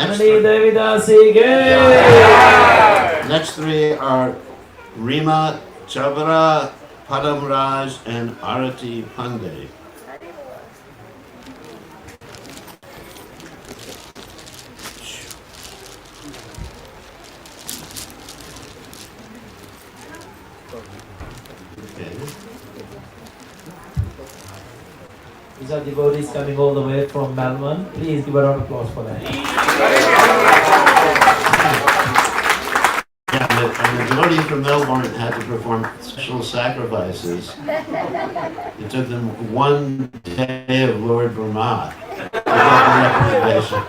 next three are Rima Chavara, Padamraj, and Arati Pandey. These are devotees coming all the way from Melbourne. Please give a round of applause for that. Yeah, and the devotee from Melbourne had to perform special sacrifices. It took them one day of Lord Brahma to get the representation.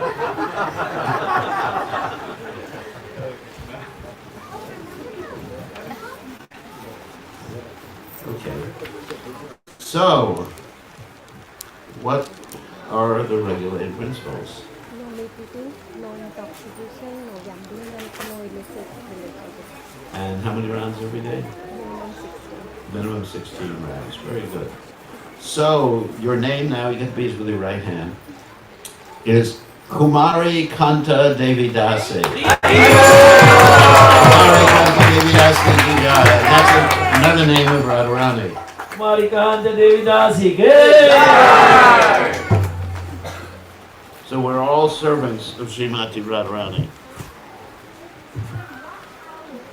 Okay. So, what are the regulated principles? No meat eating, no intoxication, no gambling, and no illicit relationships. And how many rounds every day? Minimum 16. Minimum 16 rounds. Very good. So, your name now, you get the beads with your right hand, is Kumari Kanta Devi Dasi. Kumari Kanta Devi Dasi. That's another name of Radharani. Marikanta Devi Dasi. So we're all servants of Srimati Radharani.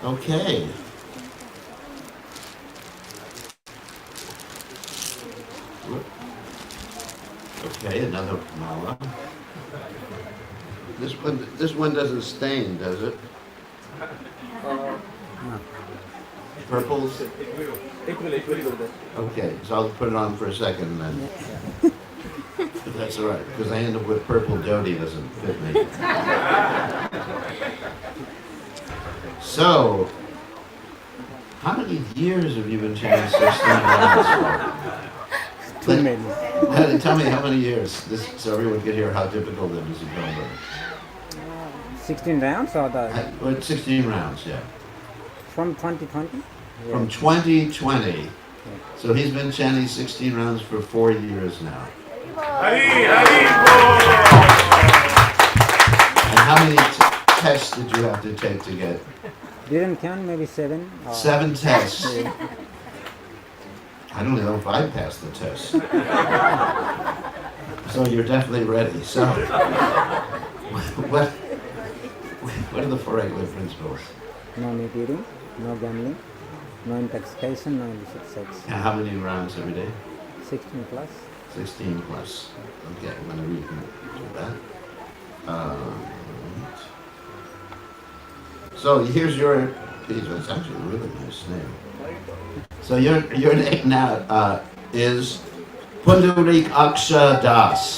Okay. Okay, another mala. This one doesn't stain, does it? Purples? It will do that. Okay, so I'll put it on for a second then. But that's all right, because I end up with purple dhoti, doesn't fit me. So, how many years have you been chanting 16 rounds for? Too many. Tell me how many years, so everyone can hear how difficult it is in Melbourne. 16 rounds or the Well, 16 rounds, yeah. from 2020? From 2020. So he's been chanting 16 rounds for 4 years now. And how many tests did you have to take to get? Didn't count, maybe 7. Or 7 tests. I don't know if I passed the test. So you're definitely ready. So, what are the 4 regular principles? no meat eating, no gambling, no intoxication, no illicit sex. And how many rounds every day? 16 plus. 16 plus. Okay, I'm going to read that. So here's your piece. It's actually a really nice name. So your name now is Pundarik Aksha Das.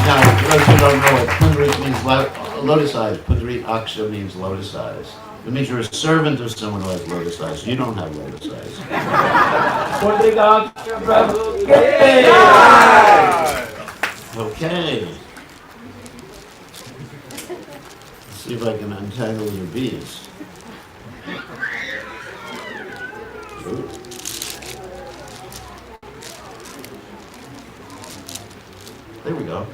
Now, for those who don't know it, Pundarik means lotus eyes. Pundarik Aksha means lotus eyes. It means you're a servant of someone who has lotus eyes. You don't have lotus eyes. Okay. Let's see if I can untangle your beads. Ooh. There we go.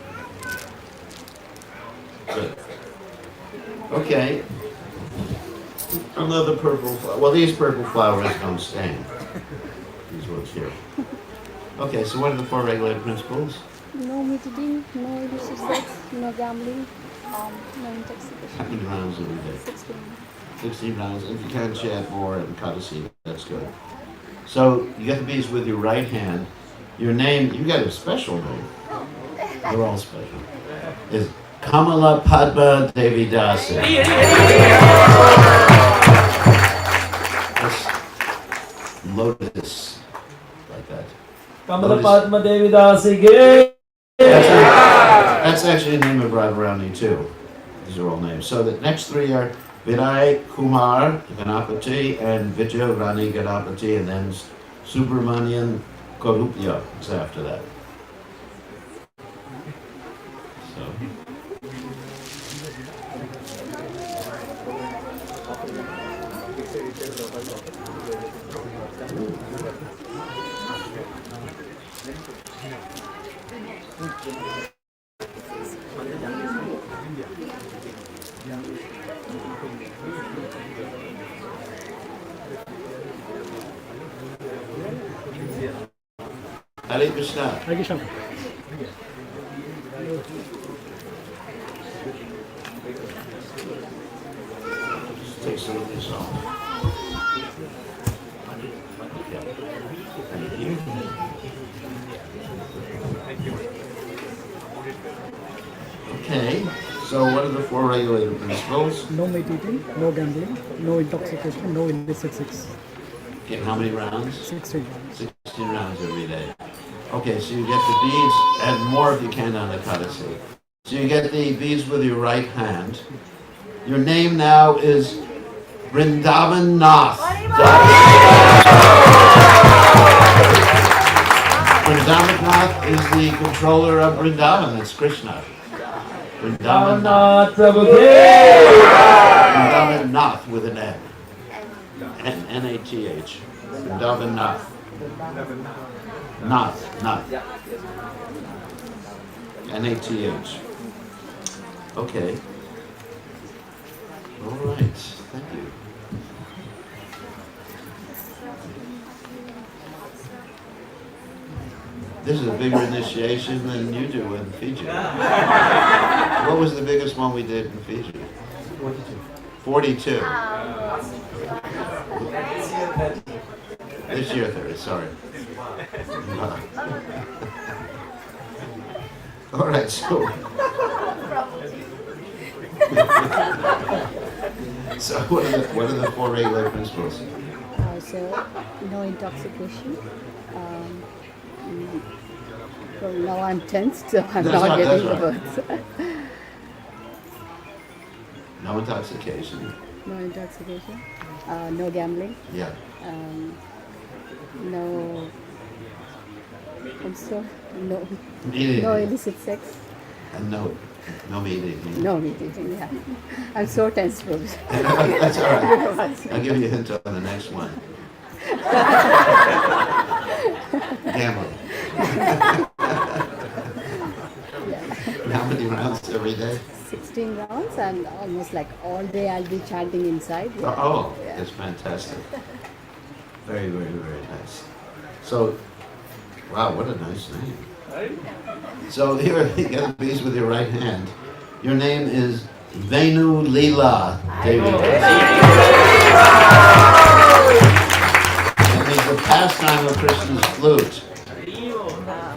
Good. Okay. Another purple flower. Well, these purple flowers don't stain. These ones here. Okay, so what are the 4 regulated principles? No meat eating, no illicit sex, no gambling, no How intoxication. many rounds every day? 16. 16 rounds. If you can chant more and Kadasi, that's good. So you get the beads with your right hand. Your name, you got a special name. They're all special. Is Kamala Padma Devi Dasi. That's lotus, like that. Kamala Lotus. Padma Devi Dasi. That's actually the name of Radharani too. These are all names. So the next 3 are Viray Kumar Ganapati and Vijay Rani Ganapati, and then Subramanian Korupya is after that. So. Hare Krishna. Hare Krishna. Just take some of this off. Yeah. Thank you. Okay, so what are the four regulative principles? No meat eating, no gambling, no intoxication, no illicit sex. Okay, how many rounds? 16. 16 rounds every day. Okay, so you get the beads and more if you can on the Kadasi. So you get the beads with your right hand. Your name now is Vrindavan Nath. Vrindavan Nath is the controller of Vrindavan, that's Krishna. Vrindavan Nath. Vrindavan Nath with an N. N-A-T-H. Vrindavan Nath. Nath. N-A-T-H. Okay. All right. Thank you. This is a bigger initiation than you do in Fiji. What was the biggest one we did in Fiji? 42. This year 30, sorry. All right, so. So what are the four regular principles? So, no intoxication. So now I'm tense, so I'm not getting the words. No intoxication. No intoxication. No gambling. Yeah. No. Also, no. Meat No eating. illicit sex. And no meat eating. No meat eating. Yeah. I'm so tense, folks. That's all right. I'll give you a hint on the next one. Gambling. How many rounds every day? 16 rounds and almost like all day I'll be chanting inside. Yeah. Oh, Yeah. that's fantastic. Very, very, very nice. So, wow, what a nice name. So here, you get the beads with your right hand. Your name is Venu Leela Devi. That means the pastime of Krishna's flute.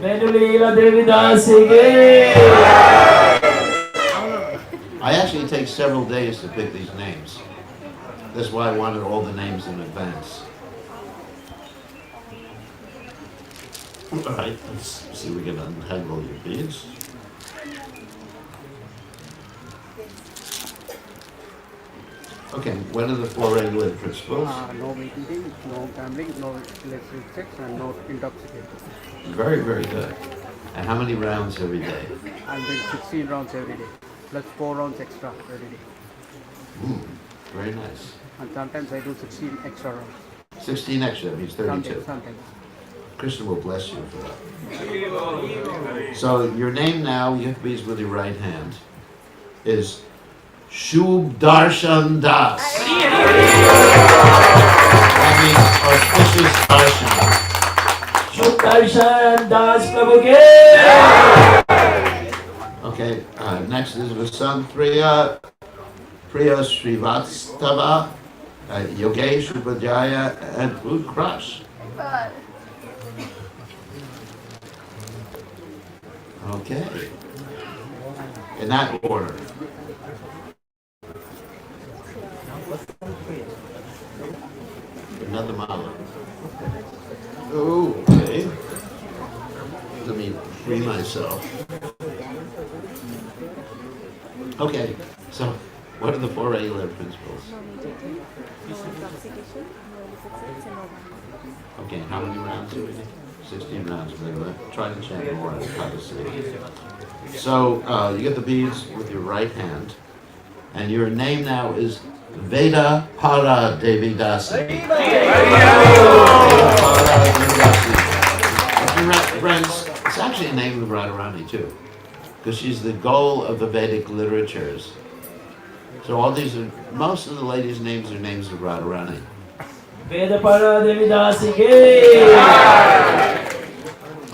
Venu Leela Devi Dasige. I actually take several days to pick these names. That's why I wanted all the names in advance. All right, let's see if we can untangle your beads. Okay, what are the four regulative principles? No meat eating, no gambling, no illicit sex, and no intoxication. Very, very good. And how many rounds every day? I'm doing 16 rounds every day, plus 4 rounds extra every day. Very nice. And sometimes I do 16 extra rounds. 16 extra, that means 32. Sometimes. Krishna will bless you for that. So your name now, you have to be with your right hand, is Shubh Darshan Das. That means auspicious darshan. Shubh Darshan Das Prabhu ke. Okay, next is Vasant Priya Srivastava, Yogesh Upadhyaya, and Food Crush. Okay. In that order. Another mala. Oh, okay. Let me free myself. Okay, so what are the four regular principles? No intoxication, no illicit sex, and no gambling. Okay, how many rounds do we do? 16 rounds, but try to chant more and try to see. So you get the beads with your right hand, and your name now is Veda Para Devi Dasi. Veda Para Devi Dasi. Friends, it's actually a name of Radharani too, because she's the goal of the Vedic literatures. So all these are, most of the ladies' names are names of Radharani. Veda Para Devi Dasige.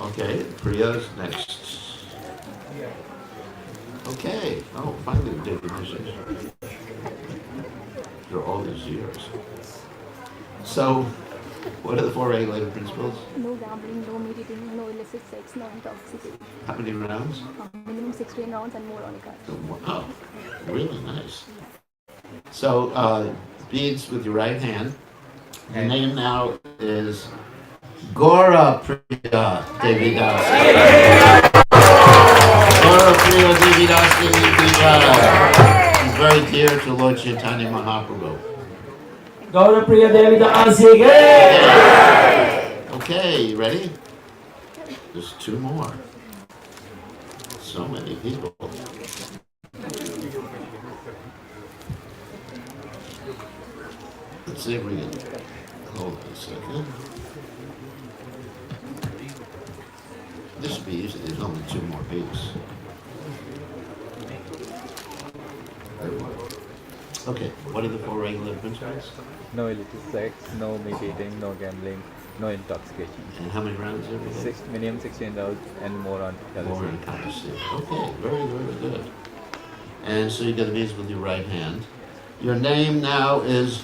Okay, Priya's next. Okay, oh, finally we did the initiation. After all these years. So, What are the four regulative principles? No gambling, no meat eating, no illicit sex, no intoxication. How many rounds? Minimum 16 rounds and more on a card. Wow, really nice. So, beads with your right hand. Your name now is Gora Priya Devidasi. Gora Priya Devidasi. He's very dear to Lord Chaitanya Mahaprabhu. Gaura Priya Devi Dasi. Okay, you ready? There's two more. So many people. Let's see if we can hold it a second. This should be easy. There's only two more beats. Okay, what are the four regular principles? No illicit sex, no meat eating, no gambling, no intoxication. And how many rounds every day? Minimum 16 rounds and more on More on Kadasi. Okay, very, very good. And so you got the beads with your right hand. Your name now is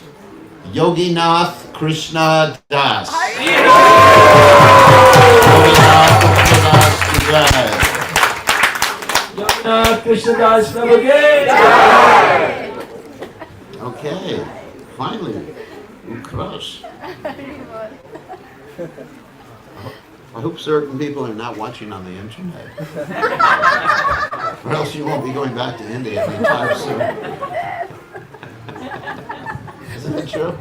Yoginath Krishna Das. Yoginath Krishna Das Prabhu Ki. Okay, finally, Ukrash. I hope certain people are not watching on the internet, or else you won't be going back to India anytime soon. Isn't that true?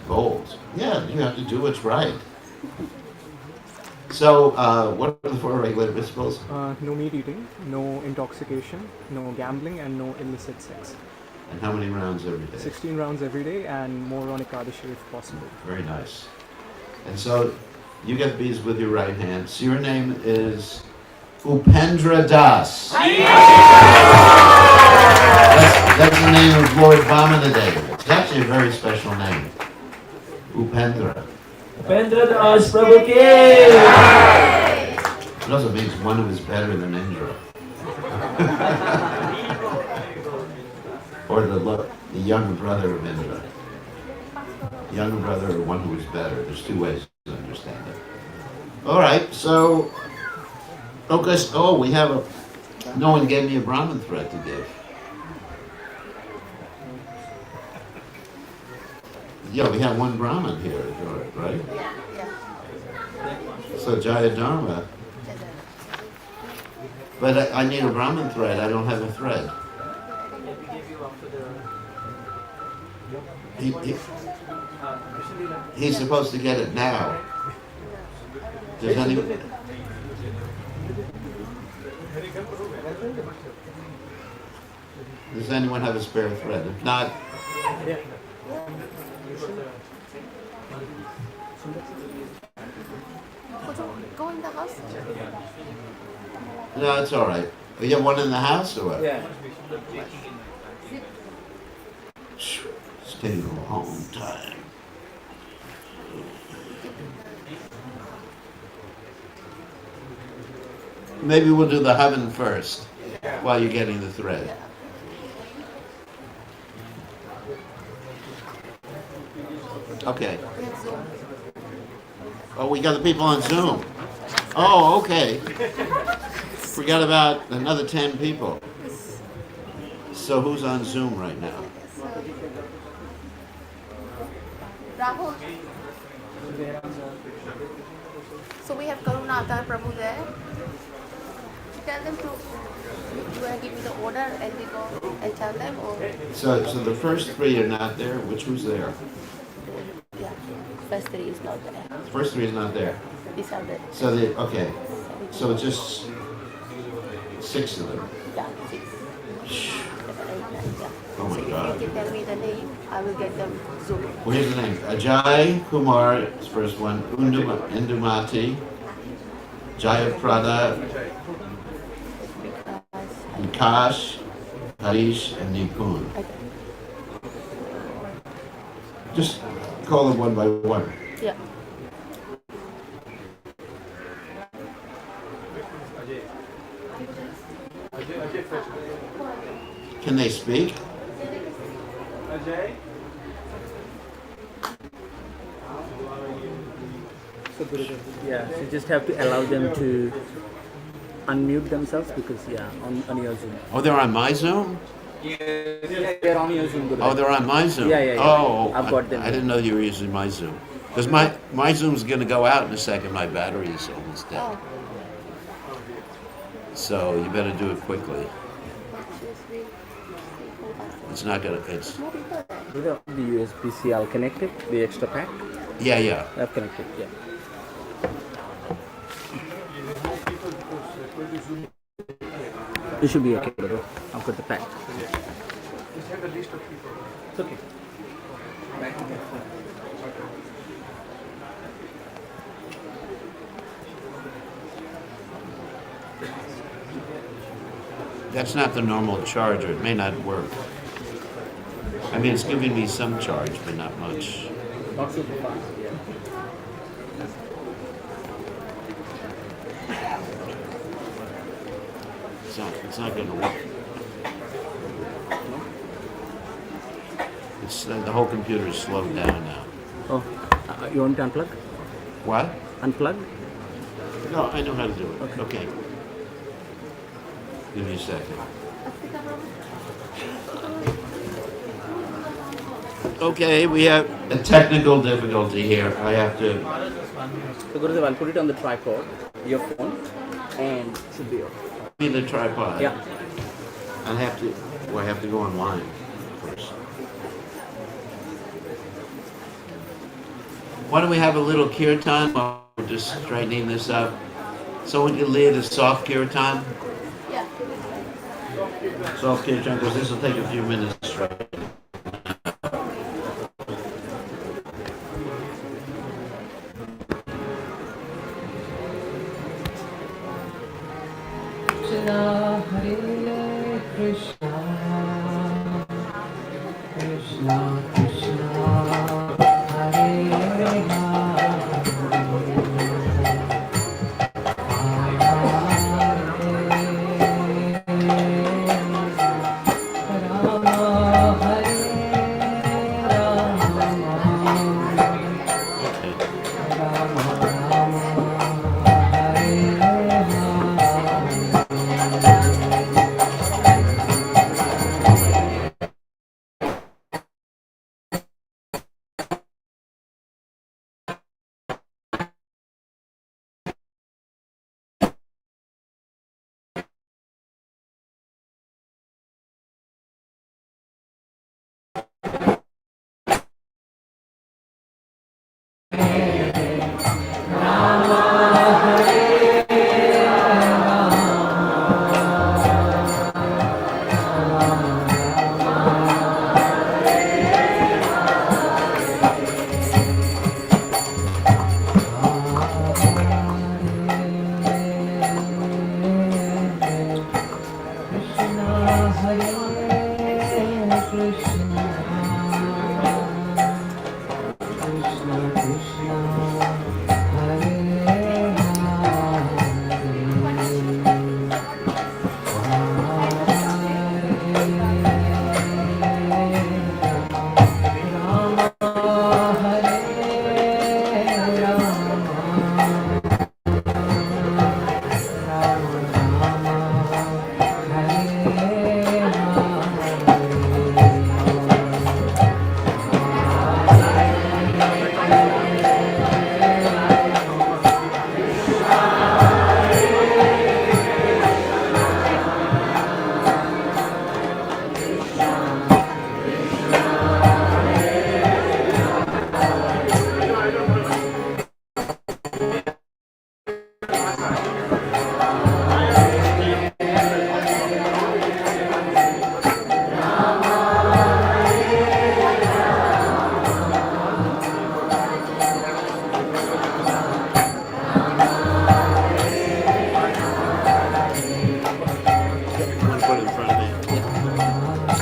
Bold. Yeah, you have to do what's right. So, what are the four regulative principles? No meat eating, no intoxication, no gambling, and no illicit sex. And how many rounds every day? 16 rounds every day and more on Ekadashi if possible. Very nice. And so, you get these with your right hand. So your name is Upendra Das. That's the name of Lord Vamanadeva. It's actually a very special name. Upendra. Upendra Das Prabhu Ki. It also means one who is better than Indra. Or the younger brother of Indra. Younger brother or one who is better. There's two ways to understand it. All right, so... Okay, we have a... No one gave me a Brahmin thread to give. Yeah, we have one Brahmin here, right? Yeah. So Jaya Dharma. But I need a Brahmin thread. I don't have a thread. He's supposed to get it now. Does anyone? Does anyone have a spare thread? If not, Go in the house. no, it's all right. You have one in the house or what? Yeah. It's taking a long time. Maybe we'll do the heaven first while you're getting the thread. Okay. Oh, we got the people on Zoom. Oh, okay. Forgot about another 10 people. So who's on Zoom right now? Rahul. So we have Karunaka Prabhu there. Tell them to, you want to give me the order and we go and tell them, or? So the first three are not there. Who's there? Yeah, first three is not there. The first three is not there. These are there. So okay. So it's just 6 of them. Yeah, 6. 7, 8, 9, yeah. Oh my so God. if you can tell me the name, I will get them Zoom. Well, here's the name. Ajay Kumar is the first one. Indumati. Jayaprada. Vikash. Harish and Nipun. Okay. Just call them one by one. Yeah. Can they speak? So Gurudev, yeah, you just have to allow them to unmute themselves because on your Zoom. Oh, they're on my Zoom? Yeah, they're on your Zoom, Gurudev. Oh, they're on my Zoom? Yeah. Oh, I've got them. I didn't know you were using my Zoom. Because my Zoom's going to go out in a second. My battery is almost dead. Oh. So you better do it quickly. It's not going to, it's... The USB-C, I'll connect it, the extra pack. Yeah. I've connected, yeah. It should be okay, bro. I've got the pack. It's okay. That's not the normal charge, or it may not work. I mean, it's giving me some charge, but not much. Not super fast, yeah. It's not going to work. It's the whole computer is slowed down now. Oh, you want to unplug? What? Unplug? No, I know how to do it. Okay. Give me a second. Okay, we have a technical difficulty here. I have to... So Gurudev, I'll put it on the tripod, your phone, and it should be okay. In the tripod? Yeah. I have to go online first. Why don't we have a little kirtan while we're just straightening this up? Someone can lead a soft kirtan? Yeah. Soft kirtan, because this will take a few minutes, right? Hare Krishna, Krishna Krishna, Hare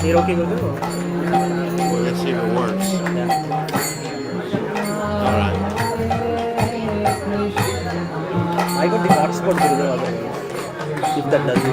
Here okay, Gurudev? Well, let's see if it works. All right. I got the hotspot, Gurudev, otherwise. If that does it.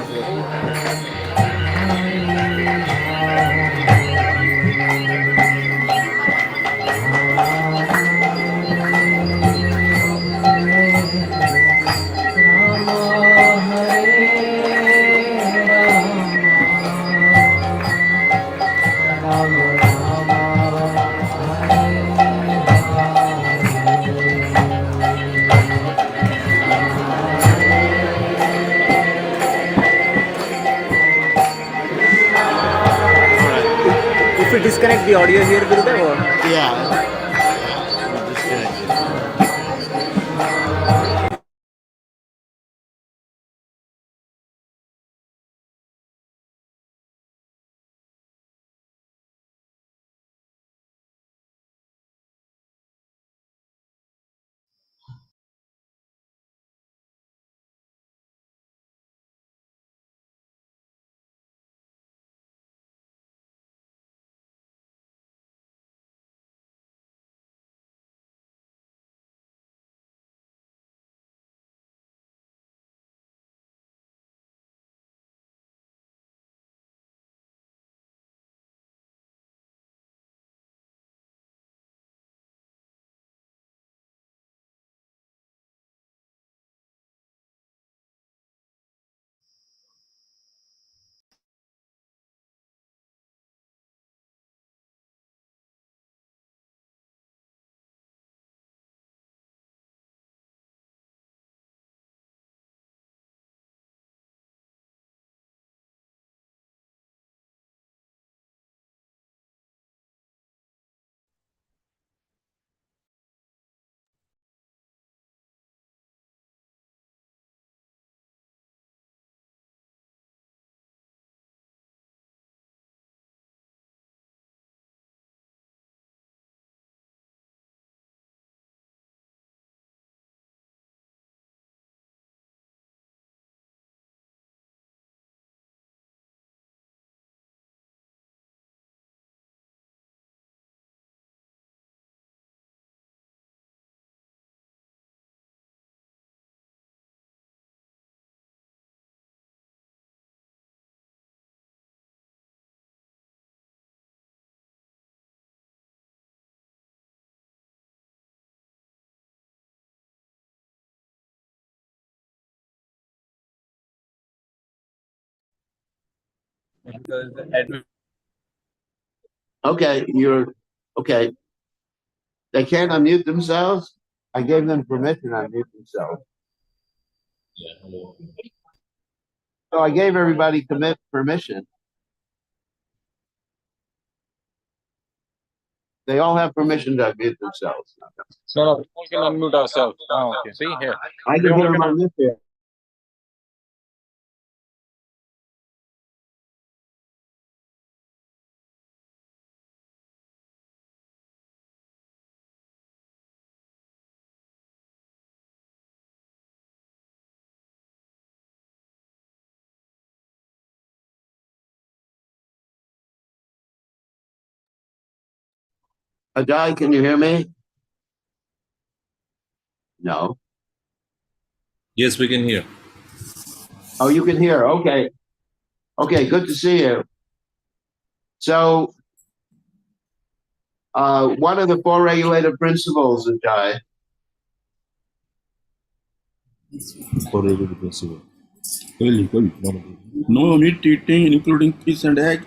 the audio here, Gurudev? Or? Yeah. We disconnected. Because admin Okay, you're okay. They can't unmute themselves. I gave them permission to unmute themselves. So I gave everybody commit permission. They all have permission to unmute themselves. no, we can unmute ourselves. Oh, okay. See here. I can hear them on this here. Ajay, can you hear me? No. Yes, we can hear. Oh, you can hear. Okay. Okay, good to see you. So, what are the four regulative principles, Ajay? No meat eating, including fish and egg.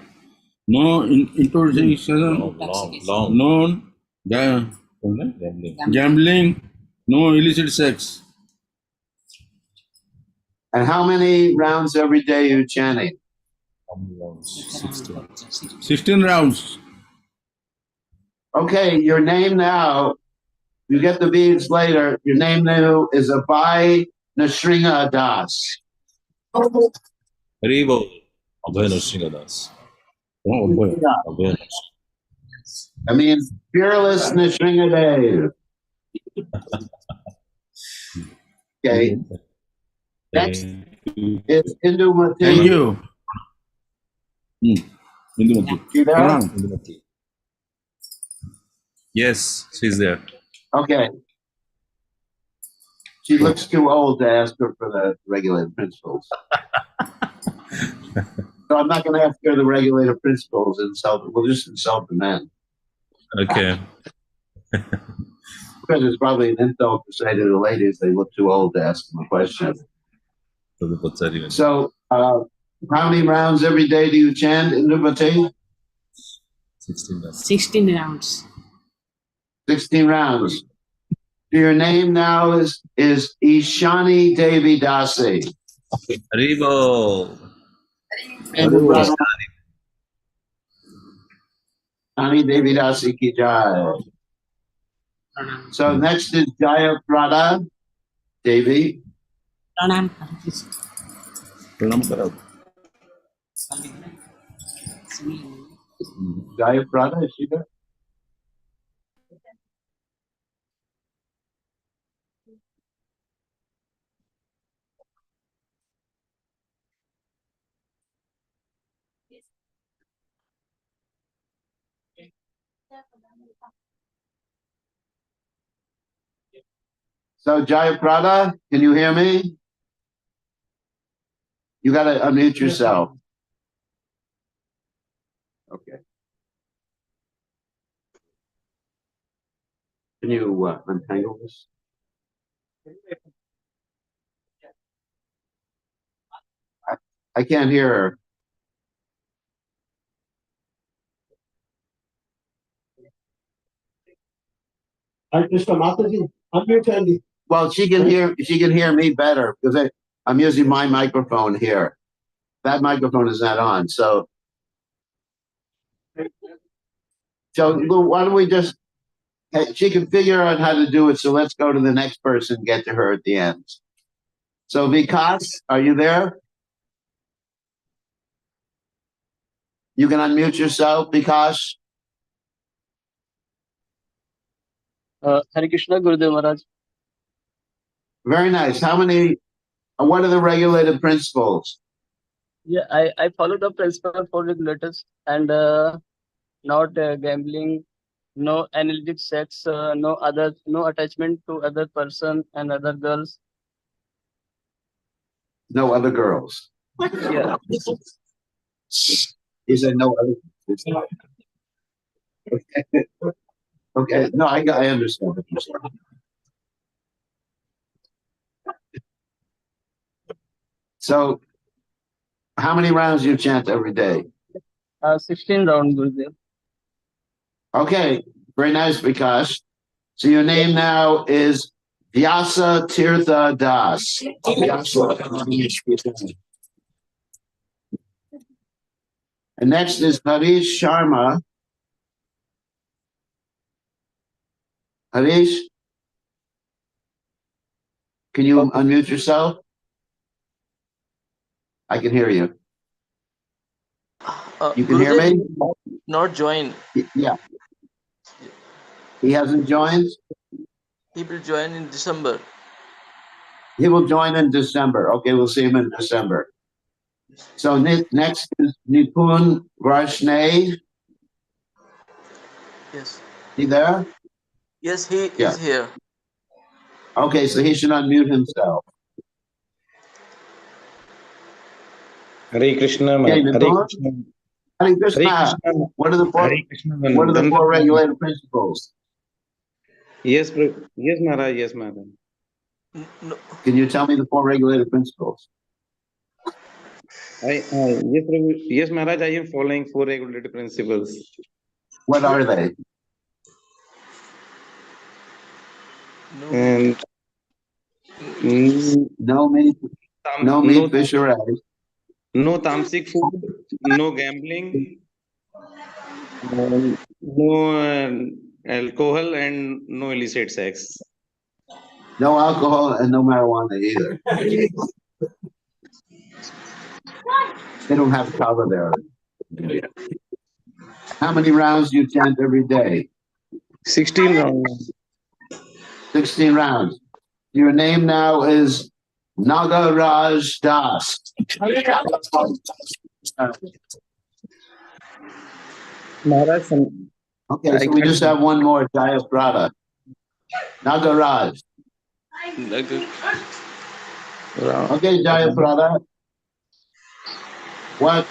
No intoxication. Long. No gambling. No illicit sex. And how many rounds every day are you chanting? 16 rounds. Okay, your name now, you get the beads later, your name now is Abhay Nashringa Das. Haribo. Abhay Nrsingadas. Oh boy. Abhay I mean, fearless Nashringa Dev. Okay. Next is Indumati. Thank you. Indumati. You there? Nrsingadas. Yes, she's there. Okay. She looks too old to ask her for the regulative principles. So I'm not going to ask her the regulative principles. We'll just insult the men. Okay. Because it's probably an insult to say to the ladies they look too old to ask them a question. So, how many rounds every day do you chant in Nubati? 16 rounds. 16 rounds. 16 rounds. Your name now is Ishani Devi Dasi. Haribo. And Tani Devi Dasi ki jai. So next is Jaya Prada Devi. Pranam. Jaya Prada, is she there? So Jaya Prada, can you hear me? You got to unmute yourself. Okay. Can you untangle this? I can't hear her. Well, she can hear me better because I'm using my microphone here. That microphone is not on. So Lou, why don't we just she can figure out how to do it. So let's go to the next person and get to her at the end. So Vikas, are you there? You can unmute yourself, Vikas. Hare Krishna Gurudev Maharaj. Very nice. What are the regulated principles? Yeah, I follow the principle for regulators and not gambling, no analytic sex, no attachment to other person and other girls. No other girls. Yeah. He said no other. Okay. Okay. No, I understand what you're saying. So, how many rounds do you chant every day? 16 round, Gurudev. Okay, very nice, Vikas. So your name now is Vyasa Tirtha Das. And next is Harish Sharma. Harish, can you unmute yourself? I can hear you. You can hear me? Not join. Yeah. He hasn't joined? He will join in December. He will join in December. Okay, we'll see him in December. So next is Nipun Varshney. Yes. He there? Yes, he is here. Okay, so he should unmute himself. Hare Krishna, Okay, Hare Nipun? Krishna. Hare Krishna. Hare Krishna. What are the four? Hare Krishna. What are the four regulated principles? Yes, yes, Maharaj. Yes, Maharaj. No. Can you tell me the four regulated principles? Yes, Prabhu. Yes, Maharaj. I am following four regulated principles. What are they? And no meat, fish, or eggs. No tamasic food, no gambling, no alcohol, and no illicit sex. No alcohol and no marijuana either. They don't have cover there. How many rounds do you chant every day? 16 rounds. 16 rounds. Your name now is Nagaraj Das. Maharaj, okay, so we just have one more, Jaya Prada. Nagaraj. Okay, Jaya Prada. What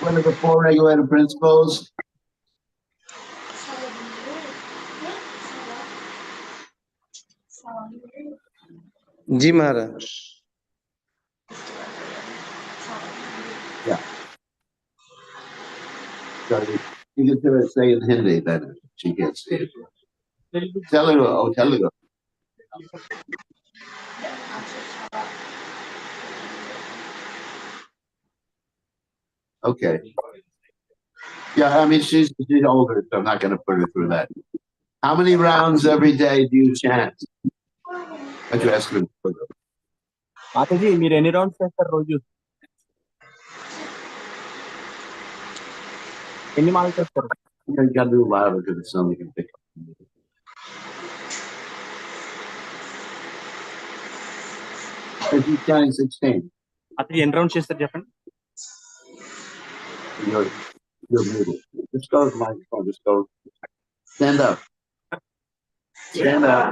are the four regulated principles? Ji Maharaj. Yeah. Sorry. You can say in Hindi then she can't say it. Telugu, Telugu. Okay. Yeah, I mean, she's older, so I'm not going to put her through that. How many rounds every day do you chant? What you ask me? Mataji మీరు ఎన్ని rounds చేస్తారు రోజు? ఎన్ని మాలు చేస్తారు? You got to do louder because it's something you can pick up. She's counting 16. Mataji ఎన్ని rounds చేస్తారు చెప్పండి? You're muted. Just go to the microphone. Just go. Stand up. Stand up.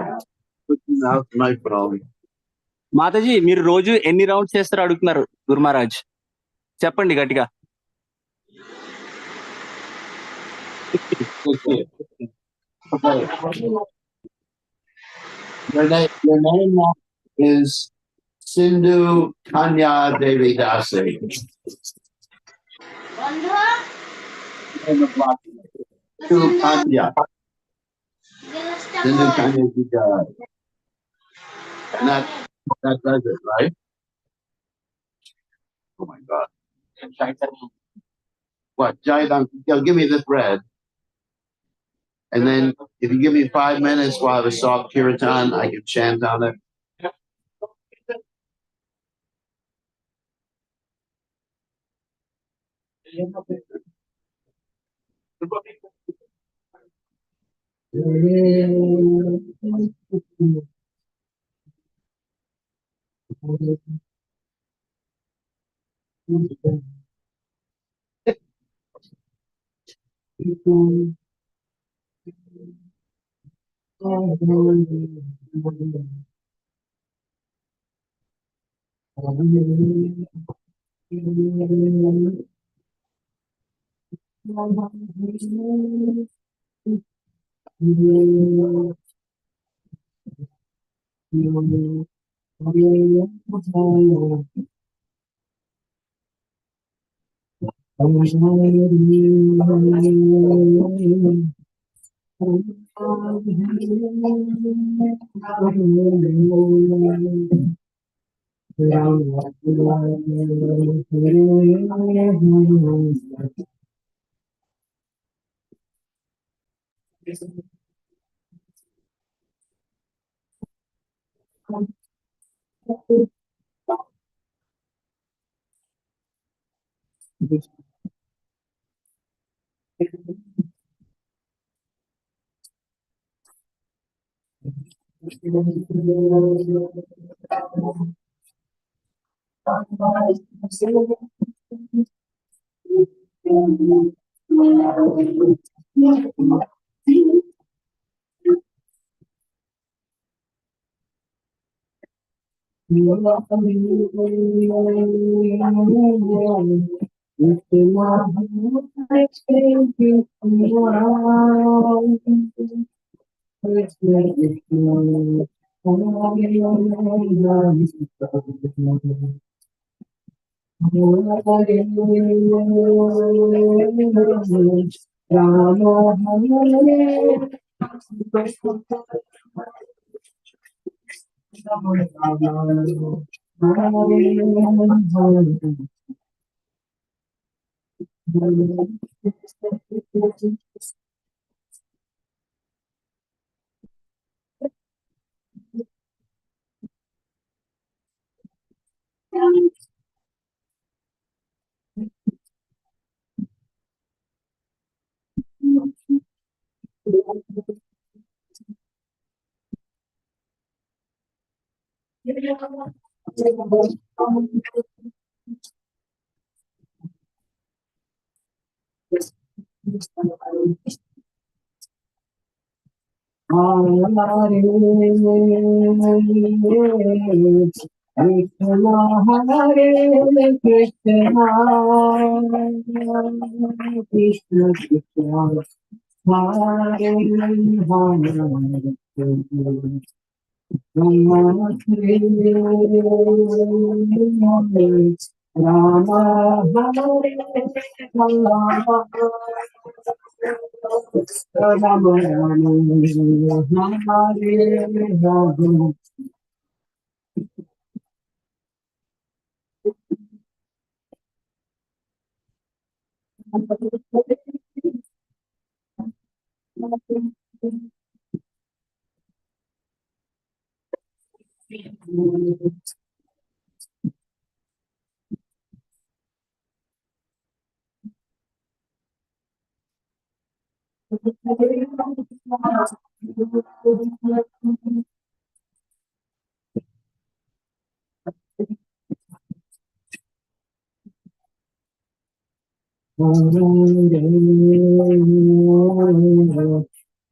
Put your mouth to the microphone. Mataji మీరు రోజు ఎన్ని rounds చేస్తారో అడుగుతున్నారు గురు మహారాజ్. చెప్పండి గట్టిగా. Your name now is Sindhu Kanya Devi Dasi. Sindhu Kanya. Sindhu Kanya Devi Dasi. And that does it, right? Oh my God. What? Jaidan, give me this bread. And then if you give me 5 minutes while I have a soft kirtan, I can chant on it.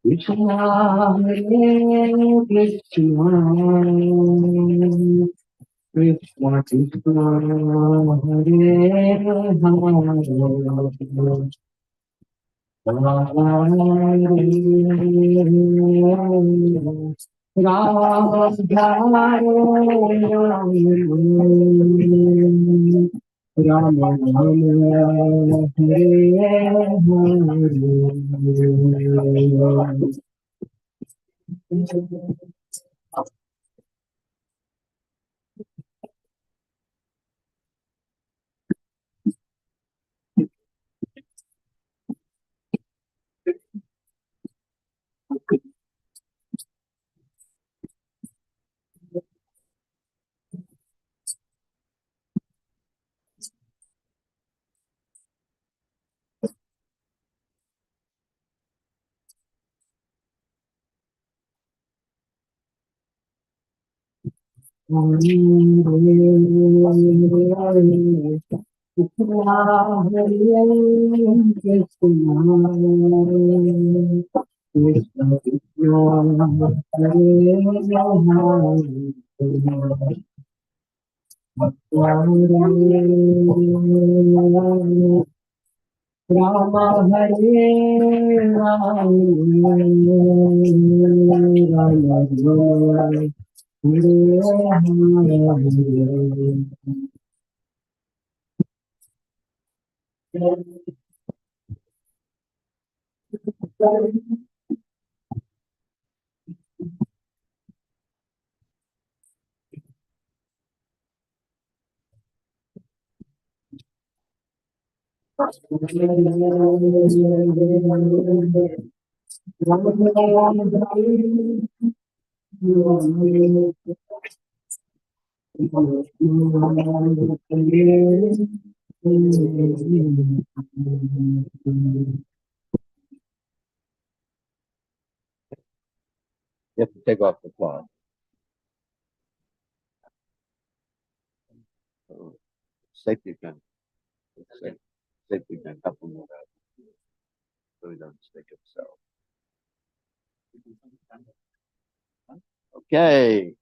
Krishna, Hare Krishna, Krishna Krishna, Hare Hare, Rama Hare Rama, Rama Rama, You have to take off the cloth. Safety pin. Safety pin. Couple more out. So he doesn't stick himself. Okay.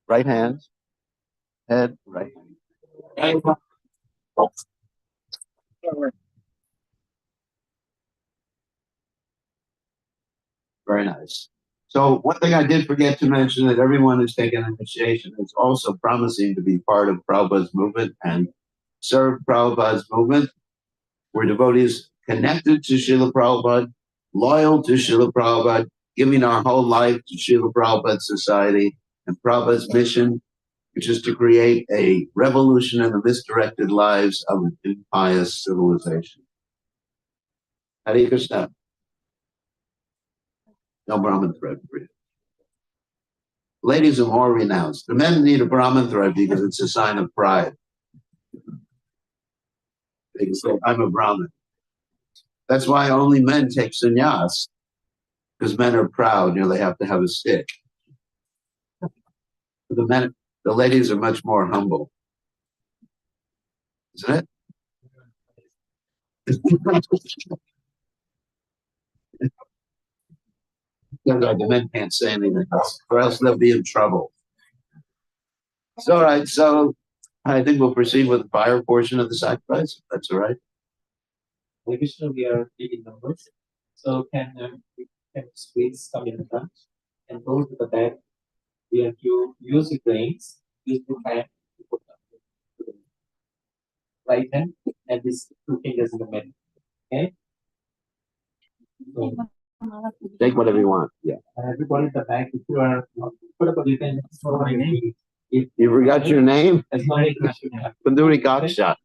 Right hand. Head. Right hand. Very nice. So one thing I did forget to mention that everyone who's taken initiation is also promising to be part of Prabhupada's movement and serve Prabhupada's movement. We're devotees connected to Srila Prabhupada, loyal to Srila Prabhupada, giving our whole life to Srila Prabhupada's society and Prabhupada's mission, which is to create a revolution in the misdirected lives of an impious civilization. Hare Krishna. No Brahman thread for you. Ladies are more renounced. The men need a Brahman thread because it's a sign of pride. They can say, I'm a Brahmin. That's why only men take sannyas, because men are proud, they have to have a stick. The ladies are much more humble. Isn't it? The men can't say anything else, or else they'll be in trouble. So, all right, so I think we'll proceed with the fire portion of the sacrifice, if that's all right. Krishna, we are taking numbers. So can please come in front and go to the back. We have to use the grains, use the hand to put the right hand and these two fingers in the middle. Okay? So, take whatever you want. Yeah. Everybody in the back, if you are put up a you can throw my name. You forgot your name? As long as Panduri Gaksha.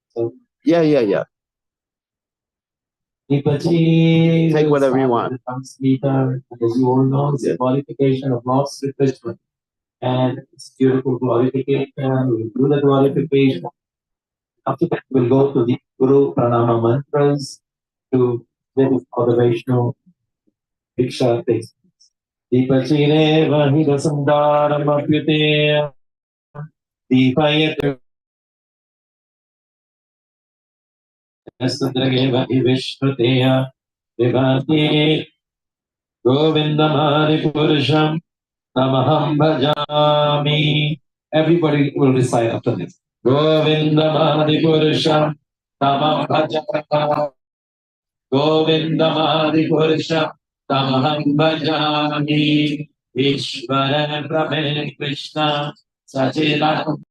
So Yeah. Take whatever you want. As you all know, it's a glorification of Lord's Krishna. And it's beautiful glorification. We do the glorification. After that, we'll go to the Guru Pranama mantras to get for the Vaishnav Diksha things. Deepachire Vahida Sundaram Apyute Deepayate Sudrage Vishnuteya Vivati Govindamari Purusham Tamaham Bhajami. Everybody will recite after this. Govindamadi Purusham Tamaham Bhajami. Govindamadi Purusham Tamaham Bhajami. Ishvara Brahme Krishna Sachidananda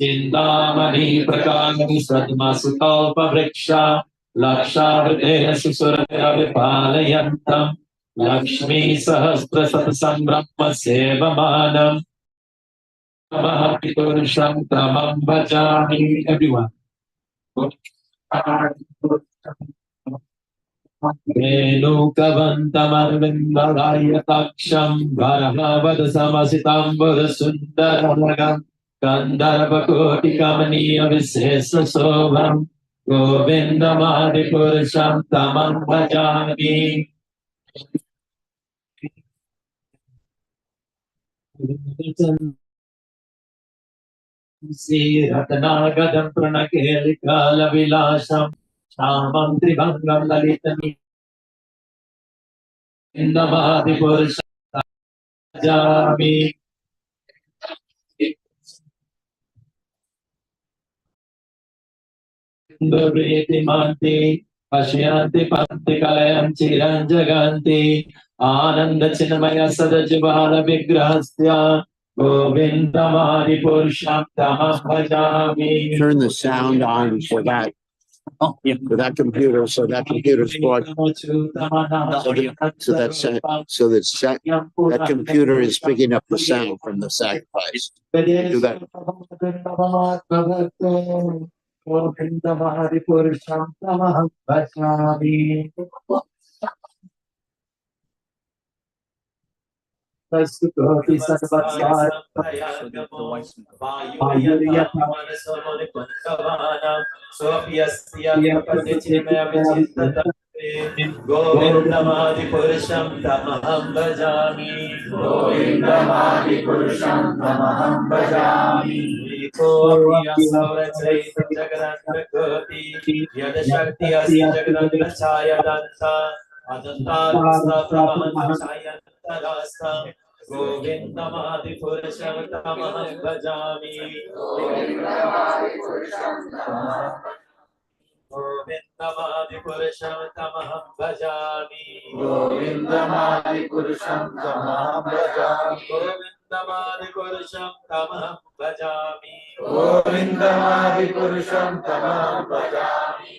Chindamani Prakani Sadma Sukalpa Vriksha Lakshavritya Susuraya Vipalayantam Lakshmi Sahasra Satsam Brahma Sevamanam Mahapiturusham Tamam Bhajami. Everyone. Venukavantamarvindalayataksham Bharahavadasamasitam Buddhasundaragam Gandharvakotikamaniya Visesa Sobham Govindamadipurusham Tamam Bhajami. Ratanagadam Pranakelikala Vilasham Shamam Tribhangam Lalitami Indamadipurusham Bhajami. Duritimanti Pashyanti Panti Kalayam Chiranjaganti Ananda Chinmaya Sadajivala Vigrahasya Govindamari Purusham Tamam Bhajami. Turn the sound on for that. For that computer, so that computer's brought, so that computer is picking up the sound from the sacrifice. Do that. Govindamari Purusham Tamam Bhajami. Sastutoti Sarvasar Govindamadi Purusham Tamaham Bhajami. Govindamadi Purusham Tamaham Bhajami. Kopiya Saurachaita Jagadanta Koti Yada Shakti Asti Jagadanta Chaya Danta Adanta Rasta Prabhanta Chaya Rasta Govindamadi Purusham Tamaham Bhajami. Govindamadi Purusham Tamaham Govindamadi Purusham Tamaham Bhajami. Govindamadi Purusham Tamaham Bhajami. Govindamadi Purusham Tamaham Bhajami. Govindamadi Purusham Tamaham Bhajami.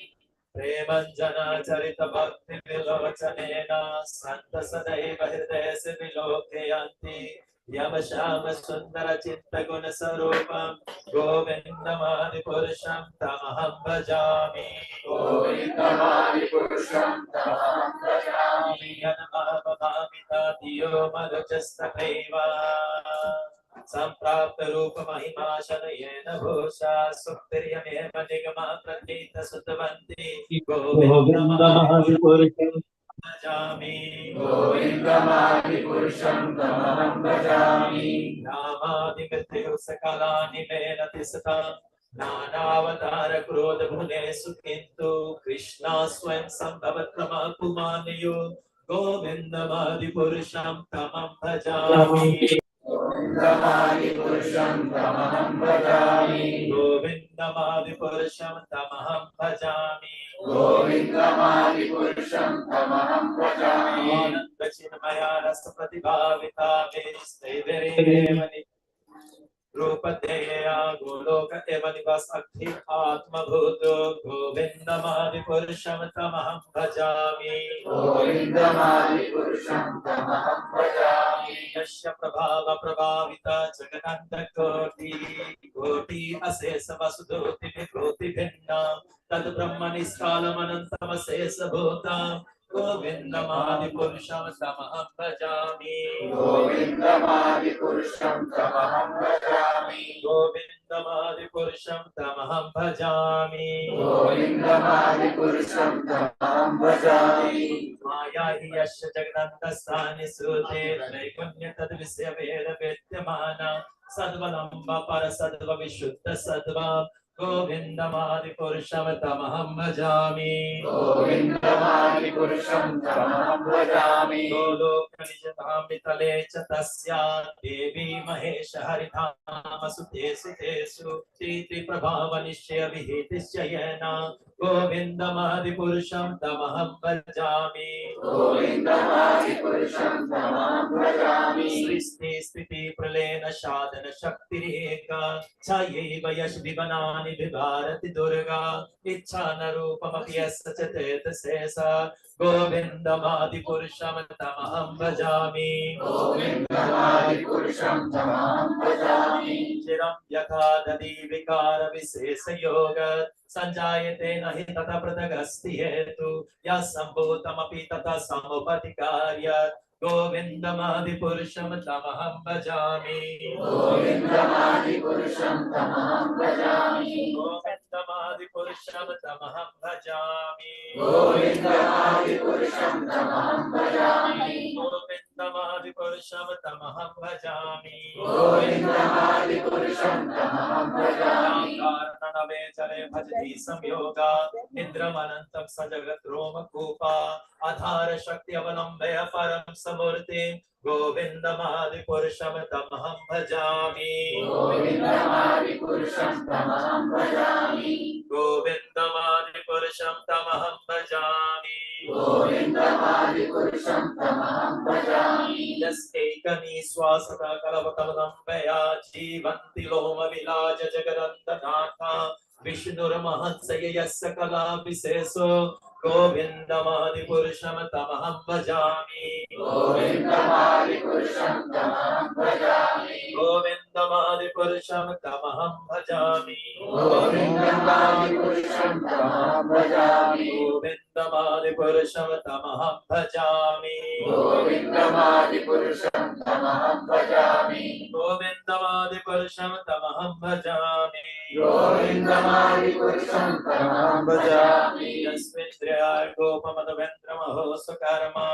Premanjana Charita Bhakti Vilochanena Santa Sadaiva Hridaya Vilokayanti Yamashama Sundara Chitta Guna Sarupam Govindamadi Purusham Tamaham Bhajami. Govindamadi Purusham Tamaham Bhajami. Yanamamamita Diyo Madhujasta Peva Samprapta Rupa Mahima Shanayena Bhusha Suktiryameva Nigama Pratita Sutavanti Govindamadi Purusham Bhajami. Govindamadi Purusham Tamaham Bhajami. Namadi Mrityu Sakalani Menati Satam Nanavatara Krodha Bhune Sukhintu Krishna Swam Sambhavat Brahma Kumaniyo Govindamadi Purusham Tamam Bhajami. Govindamadi Purusham Tamaham Bhajami. Govindamadi Purusham Tamaham Bhajami. Govindamadi Purusham Tamaham Bhajami. Ananda Chinmaya Rasa Pratibhavita Vistevere रूपतेया Golok एव निवास अग्नि आत्मभूतो गोविन्दमादि पुरुषं तमहं भजामि गोविन्दमादि पुरुषं तमहं भजामि यस्य प्रभाव प्रभावित जगदन्त कोटि कोटि अशेष वसुधोति विभूति भिन्न तद ब्रह्म निष्कालमनन्तम शेष भूतं गोविन्दमादि पुरुषं तमहं भजामि गोविन्दमादि पुरुषं तमहं भजामि गोविन्दमादि पुरुषं तमहं भजामि गोविन्दमादि पुरुषं तमहं भजामि माया हि यस्य जगदन्तस्थानि श्रुते त्रैगुण्य तद्विषय वेद वेद्यमान सद्वलम्ब पर सद्व विशुद्ध सद्व गोविन्दमादि पुरुषं तमहं भजामि गोविन्दमादि पुरुषं तमहं भजामि गोलोकनिजधामितले च तस्या देवी महेश हरिधाम सुतेषु तेषु त्रिप्रभावनिश्चय विहितिश्चयेन गोविन्दमादि पुरुषं तमहं भजामि गोविन्दमादि पुरुषं तमहं भजामि सृष्टि स्थिति प्रलयन साधन शक्तिरेका छायैव यश विवनानि विभारति दुर्गा इच्छान रूपमपि यस्य च तेजसेसा गोविन्दमादि पुरुषं तमहं भजामि गोविन्दमादि पुरुषं तमहं भजामि चिरं यथा दधी विकार विशेष योग संजायते न हि तथा पृथगस्ति हेतु यः सम्भूतमपि तथा समुपतिकार्यत् गोविन्दमादि पुरुषं तमहं भजामि गोविन्दमादि पुरुषं तमहं भजामि गोविन्दमादि पुरुषं तमहं भजामि गोविन्दमादि पुरुषं तमहं भजामि गोविन्दमादि पुरुषं तमहं भजामि गोविन्दमादि पुरुषं तमहं भजामि कारणनवे चले भजति संयोगा निद्रमनन्तं स जगद्रोमकूपा आधार शक्ति अवलंबय परम समूर्ति गोविन्दमादि पुरुषं तमहं भजामि गोविन्दमादि पुरुषं तमहं भजामि गोविन्दमादि पुरुषं तमहं भजामि गोविन्दमादि पुरुषं तमहं भजामि यस्कैकनी श्वासता कलवकलम्बया जीवन्ति लोम विलाज जगदन्तनाथा विष्णुर्महत्सय यस्य कला विशेषो गोविन्दमादि पुरुषं तमहं भजामि गोविन्दमादि पुरुषं तमहं भजामि गोविन्दमादि पुरुषं तमहं भजामि गोविन्दमादि पुरुषं तमहं भजामि गोविन्दमादि पुरुषं तमहं भजामि गोविन्दमादि पुरुषं तमहं भजामि गोविन्दमादि पुरुषं तमहं भजामि गोविन्दमादि पुरुषं तमहं भजामि गोपमदवेन्द्रमहो सुकर्मा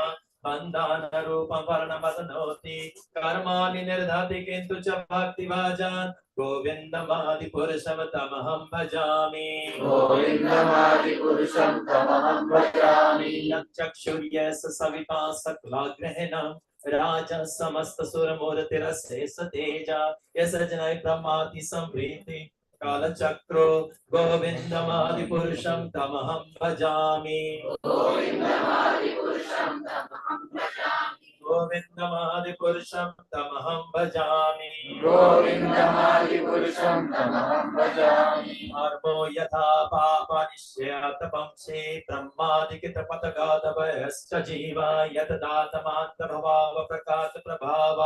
बन्धान रूपं वर्णमदनोति कर्माणि निर्धाति किन्तु च भक्तिभाजान् गोविन्दमादि पुरुषं तमहं भजामि गोविन्दमादि पुरुषं तमहं भजामि यच्चक्षुर्यस्य सविता सकलाग्रहणं राजा समस्त सुरमूर्तिरशेष तेजा यशजनय ब्रह्मादि संवृत्ति कालचक्रो गोविन्दमादि पुरुषं तमहं भजामि गोविन्दमादि पुरुषं तमहं भजामि गोविन्दमादि पुरुषं तमहं भजामि गोविन्दमादि पुरुषं तमहं भजामि कर्मो यथा पापनिश्चयातपंसे ब्रह्मादिकितपतगातभयश्च जीवा यतदातमान्तभवाव प्रकाश प्रभाव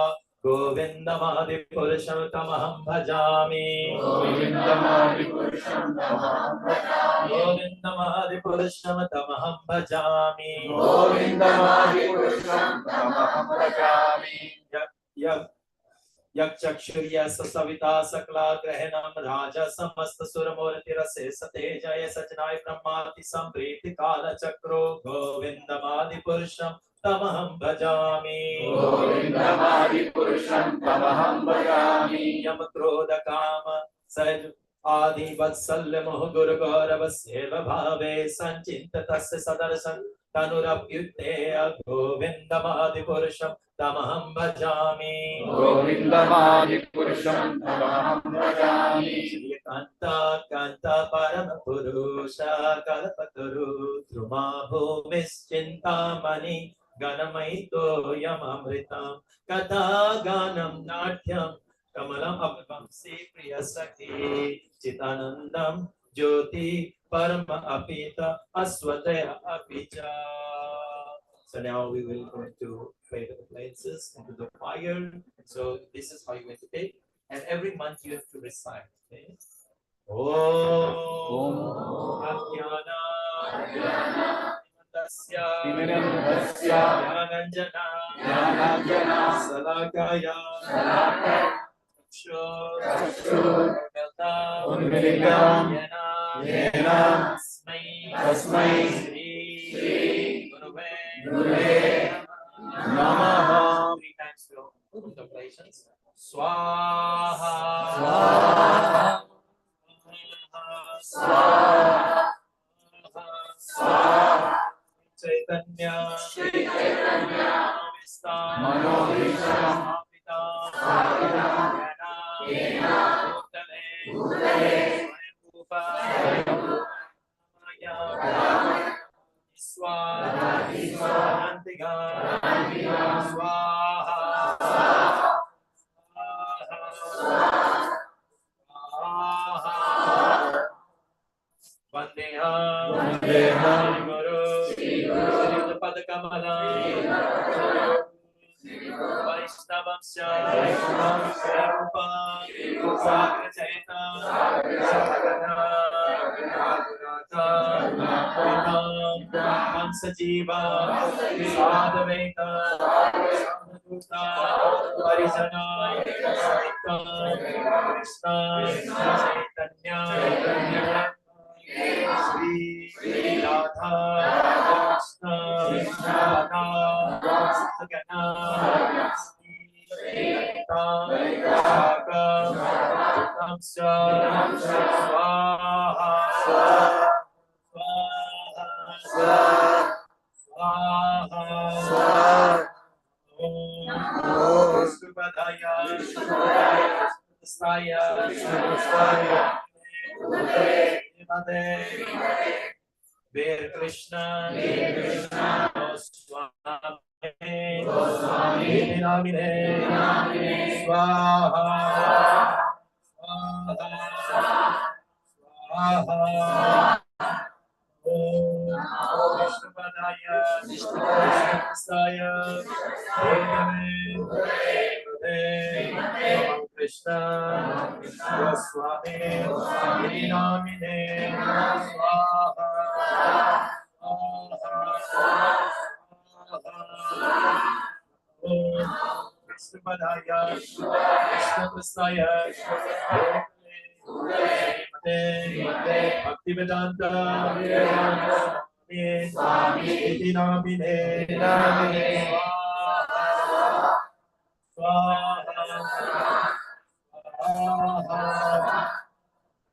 गोविन्दमादि पुरुषं तमहं भजामि गोविन्दमादि पुरुषं तमहं भजामि गोविन्दमादि पुरुषं तमहं भजामि गोविन्दमादि पुरुषं तमहं भजामि यक्षुर्यस्य सविता सकलाग्रहणं राजा समस्त सुरमूर्तिरशेष तेजय सचनाय ब्रह्मादि संप्रीति कालचक्रो गोविन्दमादि पुरुषं तमहं भजामि गोविन्दमादि पुरुषं तमहं भजामि यम क्रोध काम सज आदि वत्सल्य मोह गुरु गौरव सेव भावे संचित तस्य सदर्शन तनुरप्युत्ते गोविन्दमादि पुरुषं तमहं भजामि गोविन्दमादि पुरुषं तमहं भजामि कान्ता कान्ता परम पुरुष कल्पतरु ध्रुमा भूमिश्चिन्तामणि गणमयितोऽयमृतं कथा गानं नाट्यं Kamalam Abhamsi Priyasaki Chitanandam Jyoti Parama Apita Aswataya Apicha. So now we will go to pray the appliances into the fire. So this is how you going to take. And every month you have to recite. Okay? Om Ajnana Timirandhasya Jnananjana Salakaya Unmilitam Yena Tasmai Shri Gurave Namaha. 3 times for contemplations. Swaha Swaha Swaha Swaha Chaitanya Manovistam Yena Bhutale Swayambhuva Swahantiga Swaha Vandeham Guru Sri Padkamala Vaishnavam Rupa Sagra Chaita Sajiva Sadhaveta Sadhuta Parijana Krishna Chaitanya Sri Radha Krishna Radha Sagana Swaha Bir Krishna Goswami Namine Swaha Swaha Om Vishnupadaya Vishnupadaya Krishna Goswami Namine Swaha Om Vishnupadaya Vishnupadaya Bhaktivedanta Swami Namine Swaha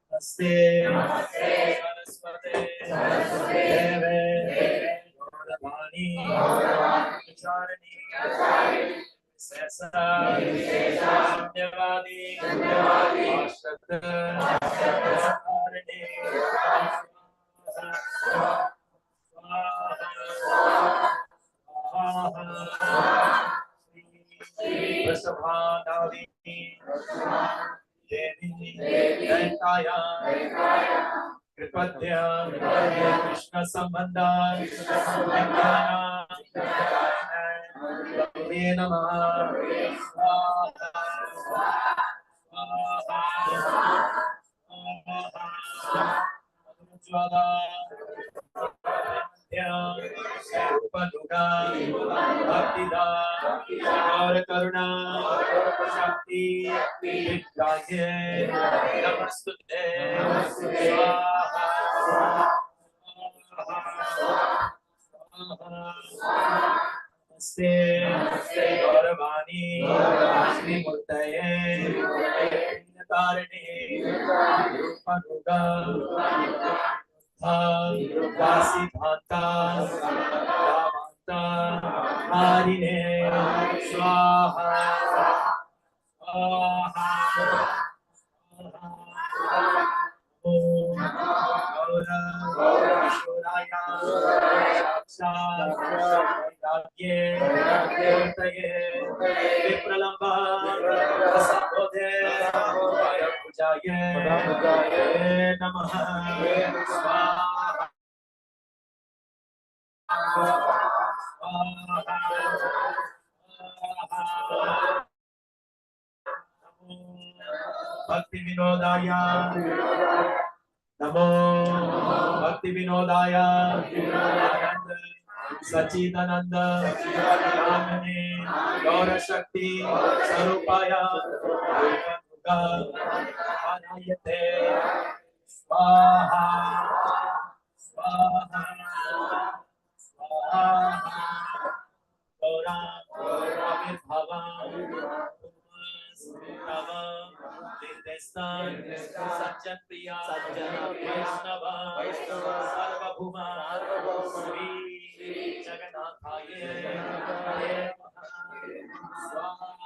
Namaste Saraswate Deve Gauravani Charani Sesa Sanyavadi Ashtada Dharani Vasabhanadi Devi Dentaya Kripadya Krishna Sambandha Devi Namaha Paduga Bhaktida Gaura Karuna Shakti Vidyagye Namastute Namaste Gauravani Shri Murtaye Tarini Paduga Vasi Bhanta Damanta Harine Swaha Om Gaura Vishuraya Saksha Yagye Vipralamba Sabodhe नमः स्वाहा भक्ति विनोदाय नमो भक्ति विनोदाय आनंद सचिदानंद नामने गौर शक्ति स्वरूपाय आनयते स्वाहा स्वाहा स्वाहा गौरा आविर्भाव निर्देशन सज्जन प्रिया वैष्णव सर्वभूमा श्री जगन्नाथाय स्वाहा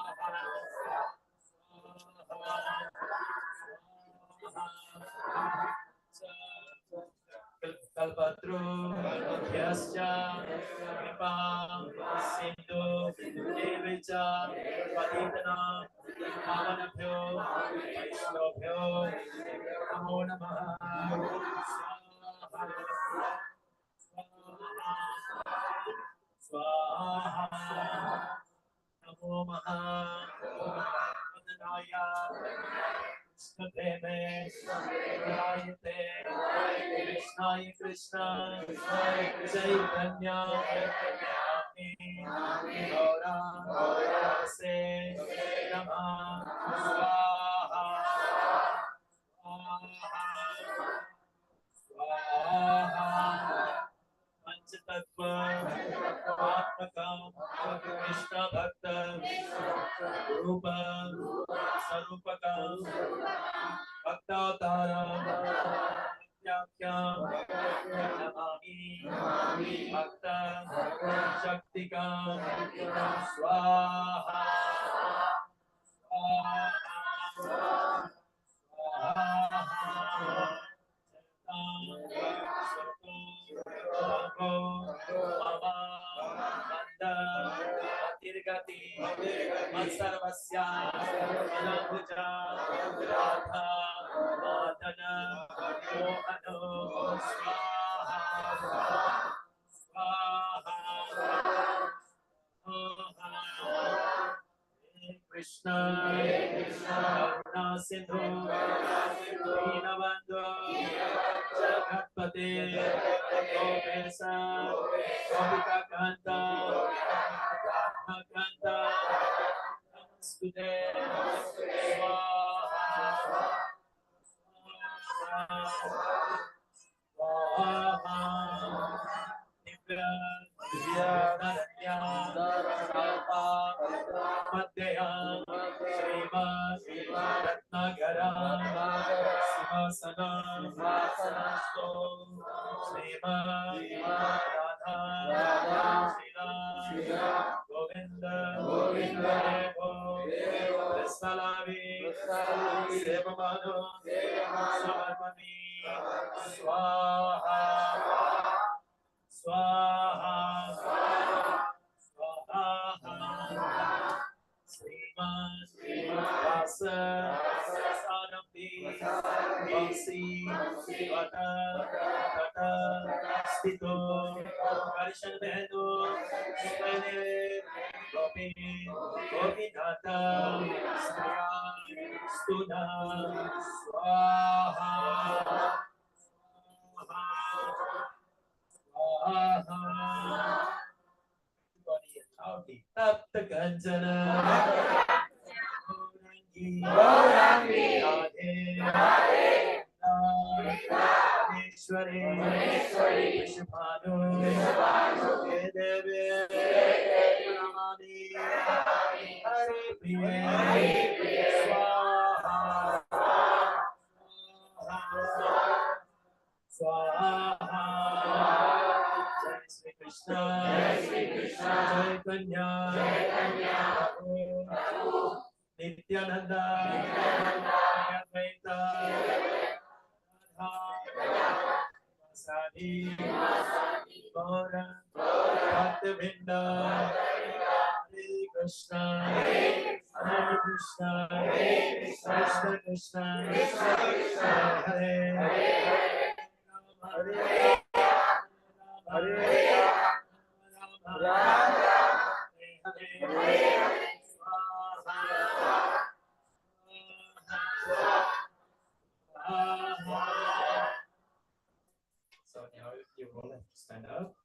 कल्पत्रु यश्च कृपा सिंधु देवच पतितनां पावनेभ्यो वैष्णवेभ्यो नमो नमः स्वाहा नमो महावदनाय कृष्णदेवे रायते कृष्णाय कृष्ण चैतन्य गौरा से नमः स्वाहा स्वाहा पंचतत्व आत्मकम कृष्ण भक्त रूप स्वरूपकम भक्तावतार नमामि भक्त शक्तिकम स्वाहा सर्वस्या मनोभुजा राधा मादन मोहनो स्वाहा स्वाहा कृष्ण करुणा सिंधु दीनबंधु जगत्पते गोपेश गोपिका कांता कांता नमस्ते स्वाहा स्वाहा मध्यया श्रीमद् रत्नाकरा सिंहासनास्तो श्रीमद् राधा श्रीला गोविंद देवो कृष्णलाभि सेवमानो समर्पणि स्वाहा स्वाहा स्वाहा श्रीमद् सानंदी बंसी वट तट स्थितो कर्षण बहनो गोपी गोपीनाथ स्त्रिया स्तुना स्वाहा तप्त कंचन गौरांगी राधे राधेश्वरी विश्वभानु देवे नमामि हरे प्रिय स्वाहा स्वाहा जय श्री कृष्ण चैतन्य नित्यानंद अद्वैत साधी गौर भक्तवृंद हरे Krishna Hare Krishna, Krishna Krishna, Hare Hare, Hare Hare, so now you will stand up.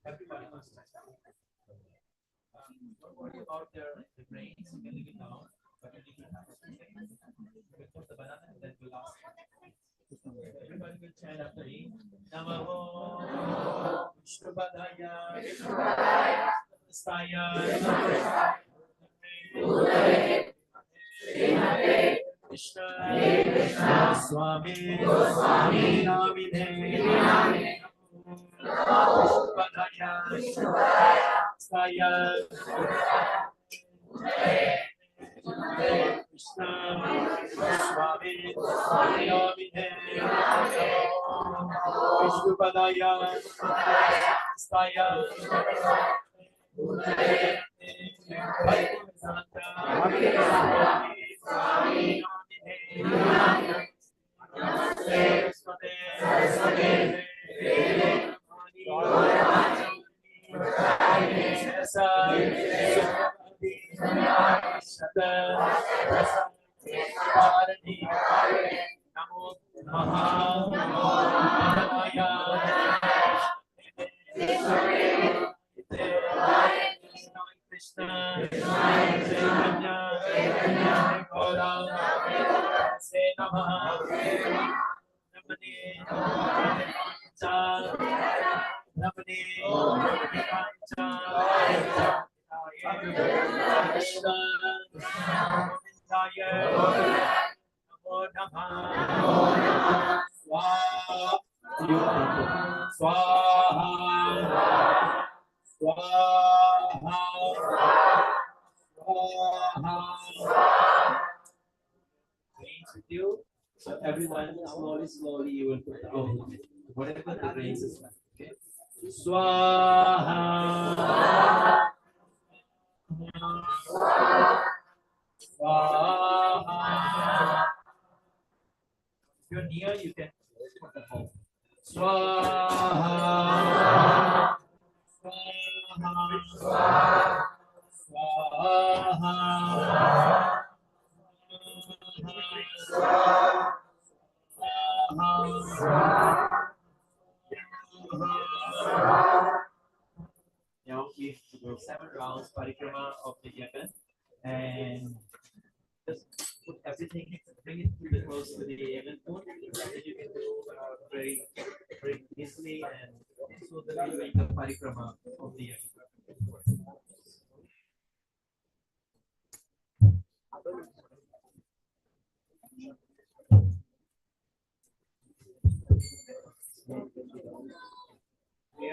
Everybody must touch that. Don't worry about the brains, you can leave it down. But you need to have we'll put the banana and then we'll ask. Everybody will chant after me. Namaho Vishnupadaya Staya Krishna Goswami Namine Vishnupadaya Staya Krishna Goswami Namine Vishnupadaya Staya With you. So everyone, slowly, you will put out whatever the rains is like. Okay. Swaha. Swaha. If you're near, you can put the home. Swaha. Swaha. Swaha. Now we do 7 rounds parikrama of the Yemen, and just put everything, bring it to the close to the Yemen food, that you can do very, very easily, and so that we make the parikrama of the Yemen.